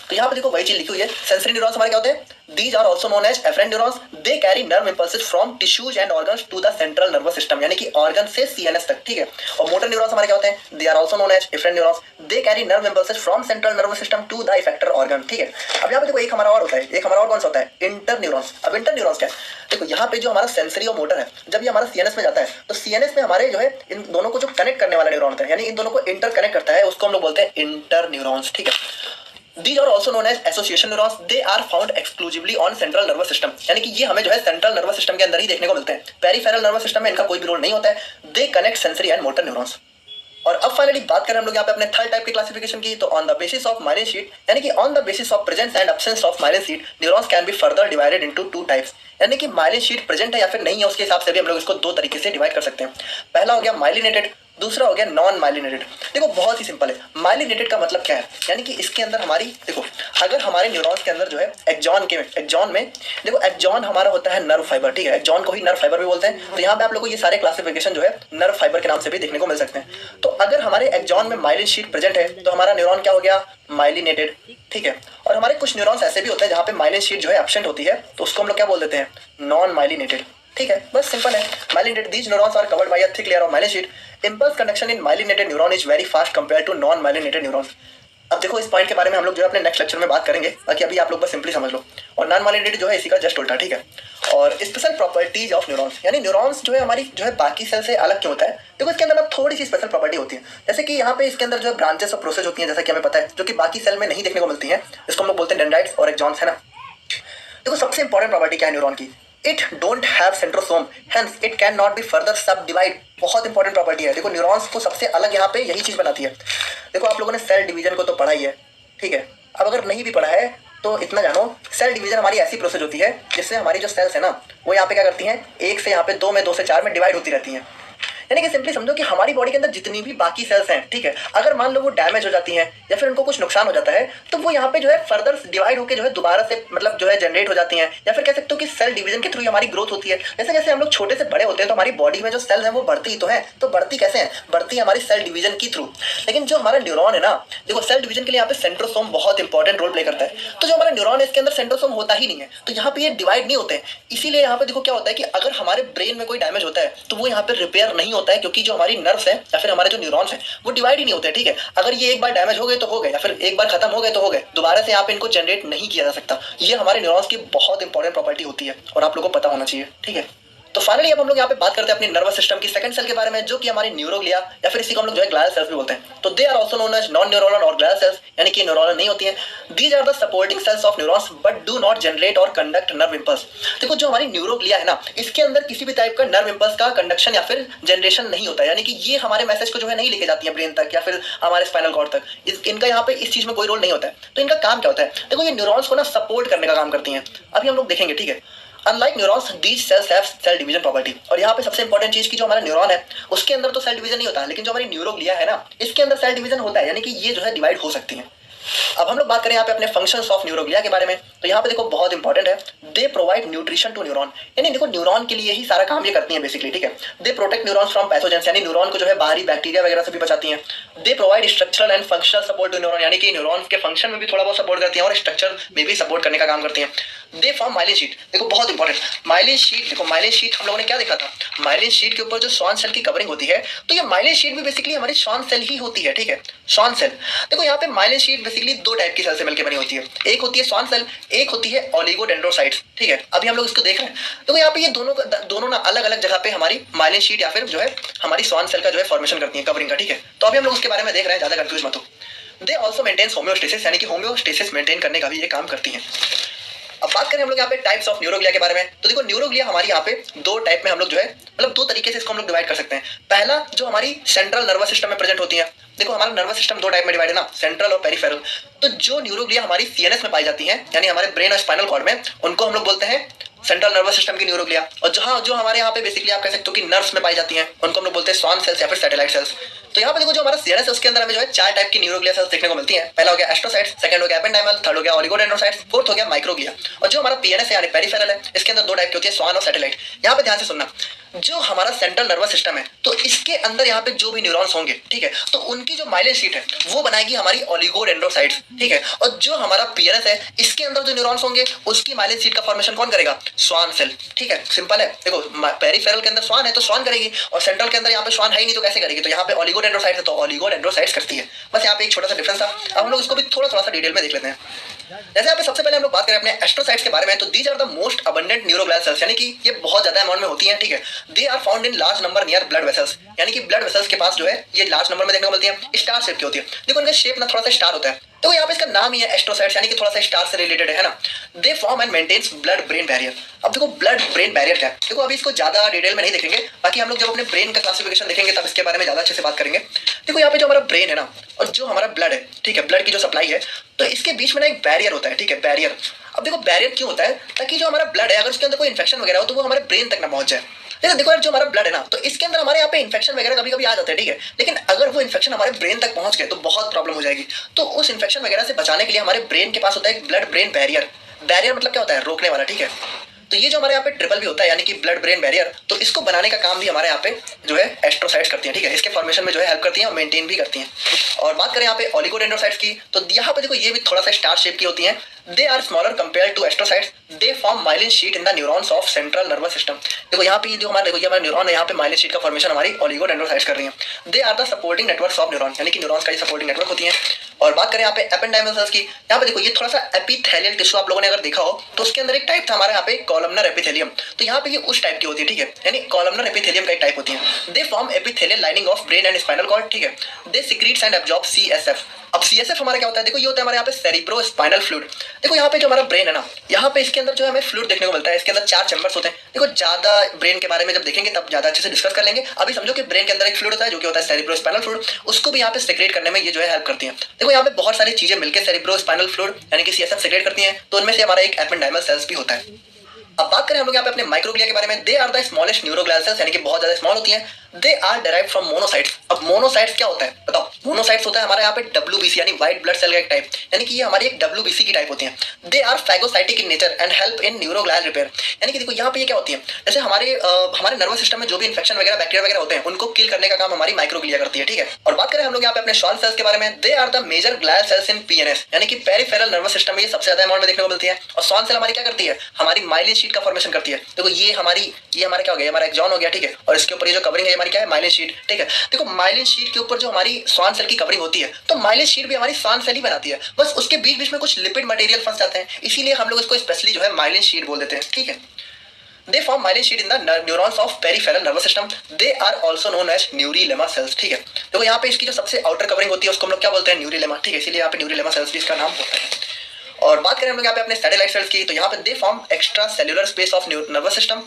तो यहाँ पे देखो वही चीज लिखी हुई है। सेंसरी न्यूरॉन्स हमारे क्या होते हैं? These are also known as efferent neurons. They carry nerve impulses from tissues and organs to the central nervous system, यानी कि ऑर्गन से सीएनएस तक, ठीक है। और मोटर न्यूरॉन्स हमारे क्या होते हैं? They are also known as efferent neurons. They carry nerve impulses from central nervous system to the effector organ, ठीक है। अब यहाँ पे देखो एक हमारा और होता है, एक हमारा और कौन सा होता है? Inter neurons. अब इंटर न्यूरॉन्स क्या है? देखो यहाँ पे जो हमारा सेंसरी और मोटर है, जब ये हमारा सीएनएस में जाता है तो सीएनएस में हमारे जो है इन दोनों को जो कनेक्ट करने वाला न्यूरॉन होता है, यानी इन दोनों को इंटर कनेक्ट करता है, उसको हम लोग बोलते हैं इंटर न्यूरॉन्स, ठीक है। These are also known as association neurons. They are found exclusively on central nervous system. यानी कि ये हमें जो है सेंट्रल नर्वस सिस्टम के अंदर ही देखने को मिलते हैं। पेरिफेरल नर्वस सिस्टम में इनका कोई भी रोल नहीं होता है। They connect sensory and motor neurons. और अब फाइनली बात करें हम लोग यहाँ पे अपने थर्ड टाइप की क्लासिफिकेशन की, तो on the basis of myelin sheet, यानी कि on the basis of presence and absence of myelin sheet, neurons can be further divided into two types. यानी कि माइलिन शीट प्रेजेंट है या फिर नहीं है उसके हिसाब से भी हम लोग इसको दो तरीके से डिवाइड कर सकते हैं। पहला हो गया माइलिनेटेड, दूसरा हो गया नॉन माइलिनेटेड। देखो बहुत ही सिंपल है। माइलिनेटेड का मतलब क्या है? यानी कि इसके अंदर हमारी देखो, अगर हमारे न्यूरॉन्स के अंदर जो है एक्सॉन में देखो, एक्सॉन हमारा होता है नर्व फाइबर, ठीक है, एक्सॉन को ही नर्व फाइबर भी बोलते हैं। तो यहाँ पे आप लोगों को ये सारे क्लासिफिकेशन जो है नर्व फाइबर के नाम से भी देखने को मिल सकते हैं। तो अगर हमारे एक्सॉन में माइलिन शीट प्रेजेंट है तो हमारा न्यूरॉन क्या हो गया? माइलिनेटेड, ठीक है। और हमारे कुछ न्यूरॉन्स ऐसे भी होते हैं जहाँ पे माइलिन शीट जो है एब्सेंट होती है, तो उसको हम लोग क्या बोल देते हैं? नॉन माइलिनेटेड, ठीक है। बस सिंपल है। Myelinated, these neurons are covered by a thick layer of myelin sheath. Impulse conduction in myelinated neuron is very fast compared to non-myelinated neurons. अब देखो इस पॉइंट के बारे में हम लोग जो है अपने नेक्स्ट लेक्चर में बात करेंगे, बाकी अभी आप लोग बस सिंपली समझ लो। और नॉन माइलिनेटेड जो है इसी का जस्ट उल्टा, ठीक है। और स्पेशल प्रॉपर्टीज ऑफ न्यूरॉन्स, यानी न्यूरॉन्स जो है हमारी जो है बाकी सेल से अलग क्यों होता है? देखो इसके अंदर अब थोड़ी सी स्पेशल प्रॉपर्टी होती है, जैसे कि यहाँ पे इसके अंदर जो है ब्रांचेस और प्रोसेस होती हैं, जैसा कि हमें पता है, जो कि बाकी सेल में नहीं देखने को मिलती है। इसको हम लोग बोलते हैं डेंड्राइट्स और एक्सॉन्स, है ना। देखो सबसे इंपॉर्टेंट प्रॉपर्टी क्या है न्यूरॉन की? It don't have centrosome, hence it can not be further सब डिवाइड। बहुत इंपॉर्टेंट प्रॉपर्टी है। देखो न्यूरॉन्स को सबसे अलग यहाँ पे यही चीज बनाती है। देखो आप लोगों ने सेल डिवीजन को तो पढ़ा ही है, ठीक है। अब अगर नहीं भी पढ़ा है तो इतना जानो, सेल डिवीजन हमारी ऐसी प्रोसेस होती है जिससे हमारी जो सेल्स है ना, वो यहाँ पे क्या करती हैं? एक से यहाँ पे दो में, दो से चार में डिवाइड होती रहती हैं। यानी कि सिंपली समझो कि हमारी बॉडी के अंदर जितनी भी बाकी सेल्स हैं, ठीक है, अगर मान लो वो डैमेज हो जाती हैं या फिर उनको कुछ नुकसान हो जाता है, तो वो यहाँ पे जो है फर्दर डिवाइड होकर जो है दोबारा से मतलब जो है जनरेट हो जाती हैं। या फिर कह सकते हो कि सेल डिवीजन के थ्रू हमारी ग्रोथ होती है। जैसे जैसे हम लोग छोटे से बड़े होते हैं तो हमारी बॉडी में जो सेल्स हैं वो बढ़ती ही तो है। तो बढ़ती कैसे है? बढ़ती है हमारी सेल डिवीजन के थ्रू। लेकिन जो हमारा न्यूरॉन है ना, देखो सेल डिवीजन के लिए यहाँ पे सेंट्रोसोम बहुत इंपॉर्टेंट रोल प्ले करता है। तो जो हमारा न्यूरॉन है इसके अंदर सेंट्रोसोम होता ही नहीं है, तो यहाँ पे ये डिवाइड नहीं होते हैं। इसीलिए यहाँ पे देखो क्या होता है कि अगर हमारे ब्रेन में कोई डैमेज होता है तो वो यहाँ पे रिपेयर नहीं होता है, क्योंकि जो हमारी नर्व्स है या फिर हमारे जो न्यूरॉन्स हैं वो डिवाइड ही नहीं होते, ठीक है। अगर ये एक बार डैमेज हो गए तो हो गए, या फिर एक बार खत्म हो गए तो हो गए, दोबारा से यहाँ पे इनको जनरेट नहीं किया जा सकता। ये हमारे न्यूरॉन्स की बहुत इंपॉर्टेंट प्रॉपर्टी होती है और आप लोगों को पता होना चाहिए, ठीक है। तो फाइनली अब हम लोग यहाँ पे बात करते हैं अपनी नर्वस सिस्टम की सेकंड सेल के बारे में, जो कि हमारी न्यूरोग्लिया या फिर इसी को हम लोग जो है ग्लायल सेल्स भी बोलते हैं। तो they are also known as non neuronal और ग्लायल सेल्स, यानी कि न्यूरोनल नहीं होती हैं। These are the supporting cells of neurons but do not generate और कंडक्ट नर्व इंपल्स। देखो जो हमारी न्यूरोग्लिया है ना, इसके अंदर किसी भी टाइप का नर्व इंपल्स का कंडक्शन या फिर जनरेशन नहीं होता है, यानी कि ये हमारे मैसेज को जो है नहीं लेके जाती है ब्रेन तक या फिर हमारे स्पाइनल कॉर्ड तक। इनका यहाँ पे इस चीज में कोई रोल नहीं होता है। तो इनका काम क्या होता है? देखो ये न्यूरॉन्स को ना सपोर्ट करने का काम करती हैं। अभी हम लोग देखेंगे, ठीक है। Unlike neurons, these cells have cell division property. और यहाँ पे सबसे इंपॉर्टेंट चीज की जो हमारा न्यूरॉन है उसके अंदर तो सेल डिवीजन नहीं होता है, लेकिन जो हमारी न्यूरोग्लिया है ना, इसके अंदर सेल डिवीजन होता है, यानी कि ये जो है डिवाइड हो सकती है। अब हम लोग बात करें यहाँ पे अपने फंक्शंस ऑफ न्यूरोग्लिया के बारे में, तो यहाँ पे देखो बहुत इंपॉर्टेंट है। They provide nutrition to neuron, यानी देखो न्यूरॉन के लिए ही सारा काम ये करती हैं बेसिकली, ठीक है। They protect neurons from pathogens, यानी न्यूरॉन को जो है बाहरी बैक्टीरिया वगैरह से भी बचाती हैं। They provide structural and functional support to neuron, यानी कि न्यूरॉन के फंक्शन में भी थोड़ा बहुत सपोर्ट करती हैं और स्ट्रक्चर में भी सपोर्ट करने का काम करती हैं। दे फॉर्म माइलिन शीट, देखो बहुत इंपॉर्टेंट माइलिन शीट। देखो माइलिन शीट हम लोगों ने क्या देखा था? माइलिन शीट के ऊपर जो श्वान सेल की कवरिंग होती है, तो ये माइलिन शीट भी बेसिकली हमारी श्वान सेल ही होती है, ठीक है, श्वान सेल। देखो यहाँ पे माइलिन शीट बेसिकली दो टाइप की सेल से मिलकर बनी होती है, एक होती है स्वान सेल, एक होती है ओलिगोडेंड्रोसाइट्स। ठीक है, अभी हम लोग इसको देख रहे हैं। तो यहाँ पे ये दोनों ना अलग अलग जगह पे हमारी माइलिन शीट या फिर जो है हमारी स्वान सेल का जो है फॉर्मेशन करती है, कवरिंग का। ठीक है, तो अभी हम लोग उसके बारे में देख रहे हैं, ज्यादा कंफ्यूज मत हो। दे ऑल्सो मेंटेन्स होम्योस्टेसिस, यानी कि होम्योस्टेसिस मेंटेन करने का भी ये काम करती हैं। अब बात करें हम लोग यहाँ पे टाइप्स ऑफ न्यूरोग्लिया के बारे में, तो देखो न्यूरोग्लिया हमारी यहाँ पे दो टाइप में हम लोग जो है मतलब दो तरीके से इसको हम लोग डिवाइड कर सकते हैं। पहला जो हमारी सेंट्रल नर्वस सिस्टम में प्रेजेंट होती है। देखो हमारा नर्वस सिस्टम दो टाइप में डिवाइड है ना, सेंट्रल और पेरिफेरल। तो जो न्यूरोग्लिया हमारी सीएनएस में पाई जाती है, यानी हमारे ब्रेन और स्पाइनल कॉर्ड में, उनको हम लोग बोलते हैं सेंट्रल नर्वस सिस्टम की न्यूरोग्लिया। और जो हमारे यहाँ पे बेसिकली आप कह सकते हो कि नर्व्स में पाई जाती हैं, उनको हम लोग बोलते हैं स्वान सेल्स या फिर सैटेलाइट सेल्स। तो यहाँ पे देखो जो हमारा सीएनएस है उसके अंदर हमें जो है चार टाइप की न्यूरोग्लिया सेल्स देखने को मिलती हैं। पहला हो गया एस्ट्रोसाइट्स, सेकंड हो गया एपेंडाइमल, थर्ड हो गया ओलिगोडेंड्रोसाइट्स, फोर्थ हो गया माइक्रोग्लिया। और जो हमारा पीएनएस है यानी पेरिफेरल है, इसके अंदर दो टाइप की होती है, स्वान और सैटेलाइट। यहाँ पे ध्यान से सुनना, जो हमारा सेंट्रल नर्वस सिस्टम है तो इसके अंदर यहाँ पे जो भी न्यूरॉन्स होंगे, ठीक है, तो उनकी जो माइलिन शीट है वो बनाएगी हमारी ओलिगोडेंड्रोसाइट्स। ठीक है, और जो हमारा पीएनएस है इसके अंदर जो न्यूरॉन्स होंगे उसकी माइलिन शीट का फॉर्मेशन कौन करेगा? Schwann cell. ठीक है, सिंपल है। देखो पेरिफेरल के अंदर स्वान है तो स्वान करेगी, और सेंट्रल के अंदर यहाँ पे स्वान है ही नहीं तो कैसे करेगी? तो यहाँ पे ओलिगोडेंड्रोसाइट्स है तो ओलिगोडेंड्रोसाइट्स करती है। बस यहाँ पे एक छोटा सा डिफरेंस था। अब हम लोग इसको भी थोड़ा सा डिटेल में देख लेते हैं। जैसे यहाँ पे सबसे पहले हम लोग बात करें अपने एस्ट्रोसाइट्स के बारे में, तो these are the most abundant neuroglial cells, यानी कि ये बहुत ज्यादा अमाउंट में होती हैं। ठीक है, they are found in large number near blood vessels, यानी कि ब्लड वेसल्स के पास जो है ये लार्ज नंबर में देखने को मिलती है। स्टार शेप की होती है। देखो इनका शेप ना थोड़ा सा स्टार होता है, तो यहाँ पे इसका नाम ही है एस्ट्रोसाइट्स, यानी कि थोड़ा सा स्टार से रिलेटेड है ना। They form and maintains blood brain barrier. अब देखो ब्लड ब्रेन बैरियर क्या है, देखो अभी इसको ज्यादा डिटेल में नहीं देखेंगे, बाकी हम लोग जब अपने ब्रेन का क्लासिफिकेशन देखेंगे तब इसके बारे में ज्यादा अच्छे से बात करेंगे। देखो यहाँ पे जो हमारा ब्रेन है ना और जो हमारा ब्लड है, ठीक है, ब्लड की जो सप्लाई है, तो इसके बीच में ना एक बैरियर होता है। ठीक है, बैरियर। अब देखो बैरियर क्यों होता है? ताकि जो हमारा ब्लड है अगर उसके अंदर कोई इन्फेक्शन वगैरह हो तो वो हमारे ब्रेन तक ना पहुंच जाए। देखो यार जो हमारा ब्लड है ना तो इसके अंदर हमारे यहाँ पे इन्फेक्शन वगैरह कभी कभी आ जाते हैं, ठीक है, लेकिन अगर वो इन्फेक्शन हमारे ब्रेन तक पहुंच गए तो बहुत प्रॉब्लम हो जाएगी। तो उस इन्फेक्शन वगैरह से बचाने के लिए हमारे ब्रेन के पास होता है एक ब्लड ब्रेन बैरियर। बैरियर मतलब क्या होता है? रोकने वाला। ठीक है, तो ये जो हमारे यहाँ पे ट्रिपल भी होता है यानी कि ब्लड ब्रेन बैरियर, तो इसको बनाने का काम भी हमारे यहाँ पे जो है एस्ट्रोसाइट्स करती हैं। ठीक है, इसके फॉर्मेशन में जो है हेल्प करती हैं और मेंटेन भी करती हैं। और बात करें यहाँ पे ओलिगोडेंड्रोसाइट्स की, तो यहाँ पे देखो ये भी थोड़ा सा स्टार शेप की होती हैं। They are smaller compare to astrocytes, they form myelin sheet in the neurons of central nervous system. देखो यहाँ पे जो हमारा देखो ये हमारा न्यूरॉन है, यहाँ पे माइलिन शीट का फॉर्मेशन हमारी ओलिगोडेंड्रोसाइट्स कर रही है। They are the supporting networks of neuron, यानी कि न्यूरॉन्स का सपोर्टिंग नेटवर्क होती है। और बात करें यहाँ पे एपेंडाइमल सेल्स की, यहाँ पे देखो ये थोड़ा सा एपिथेलियल टिश्यू आप लोगों ने अगर देखा हो तो उसके अंदर एक टाइप था हमारे यहाँ पे कॉलमनर एपिथेलियम, तो यहाँ पे ये उस टाइप की होती है। ठीक है, यानी कॉलमनर एपिथेलियम का एक टाइप होती है। They form epithelial lining of brain and spinal cord. ठीक है, they secretes and absorb CSF. अब सीएसएफ हमारा क्या होता है? देखो ये होता है हमारे यहाँ पे सेरिब्रो स्पाइनल फ्लूइड। देखो यहाँ पे जो हमारा ब्रेन है ना, यहाँ पे इसके अंदर जो है हमें फ्लूइड देखने को मिलता है। इसके अंदर चार चैम्बर्स होते हैं। देखो ज्यादा ब्रेन के बारे में जब देखेंगे तब ज्यादा अच्छे से डिस्कस कर लेंगे। अभी समझो कि ब्रेन के अंदर एक फ्लूइड होता है जो कि होता है सेरिब्रो स्पाइनल फ्लूइड, उसको भी यहाँ पे सेक्रेट करने में ये जो है हेल्प करती है। देखो यहाँ पे बहुत सारी चीजें मिलकर सेरिब्रो स्पाइनल फ्लूइड यानी कि सीएसएफ सेक्रेट करती हैं, तो उनमें से हमारा एक एपेंडाइमल सेल्स भी होता है। अब बात करें हम लोग यहाँ पे अपने माइक्रोग्लिया के बारे में, they are the smallest neuroglial cells, यानी कि बहुत ज्यादा स्मॉल होती हैं। They are derived from monocytes. अब मोनोसाइट्स क्या होता है बताओ? मोनोसाइट्स होता है हमारे यहाँ पे डब्ल्यूबीसी यानी व्हाइट ब्लड सेल का एक टाइप, यानी कि ये हमारी एक डब्ल्यूबीसी की टाइप होती है। They are phagocytic in nature and help in neuroglial repair, यानी कि देखो यहाँ पे ये क्या होती है, जैसे हमारे नर्वस सिस्टम में जो भी इन्फेक्शन वगैरह बैक्टीरिया वगैरह होते हैं उनको किल करने का काम हमारी माइक्रोग्लिया करती है। ठीक है, और बात करें हम लोग यहाँ पे अपने स्वान सेल्स के बारे में, they are the major glial cells in PNS, यानी कि पेरिफेरल नर्वस सिस्टम में ये सबसे ज्यादा अमाउंट में देखने को मिलती है। और स्वान सेल हमारी क्या करती है? हमारी माइलिन शीट का फॉर्मेशन करती है। देखो ये हमारा क्या हो गया? हमारा एक्सॉन हो गया। ठीक है, और इसके ऊपर ये जो कवरिंग है हमारी क्या है? Myelin sheath. ठीक है, देखो माइलिन शीट के ऊपर जो हमारी स्वान सेल की कवरिंग होती है तो माइलिन शीट भी हमारी स्वान सेल ही बनाती है, बस उसके बीच बीच में कुछ लिपिड मटेरियल फंस जाते हैं, इसीलिए हम लोग इसको स्पेशली जो है माइलिन शीट बोल देते हैं। ठीक है, they form myelin sheet in the neurons of peripheral nervous system. They are also known as neurilemma cells. ठीक है, देखो यहाँ पे इसकी जो सबसे आउटर कवरिंग होती है उसको हम लोग क्या बोलते हैं? न्यूरीलेमा। ठीक है, इसीलिए यहाँ पे न्यूरीलेमा सेल्स भी इसका नाम होता है। और बात करें हम लोग यहाँ पे अपने सैटेलाइट सेल्स की, तो यहाँ पे they form extra cellular space of nervous system.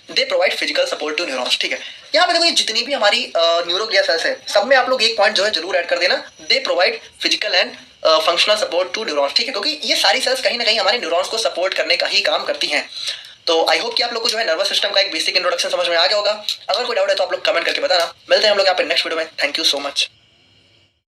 They provide physical support to neurons. ठीक है, यहाँ पे देखो ये जितनी भी हमारी न्यूरोग्लिया सेल्स है सब में आप लोग एक पॉइंट जो है जरूर ऐड कर देना, they provide physical and functional support to neurons. ठीक है, क्योंकि ये सारी सेल्स कहीं ना कहीं हमारे न्यूरॉन्स को सपोर्ट करने का ही काम करती हैं। तो आई होप कि आप लोग को जो है नर्वस सिस्टम का एक बेसिक इंट्रोडक्शन समझ में आ गया होगा। अगर कोई डाउट है तो आप लोग कमेंट करके बताना। मिलते हैं हम लोग यहाँ पे नेक्स्ट वीडियो में। Thank you so much.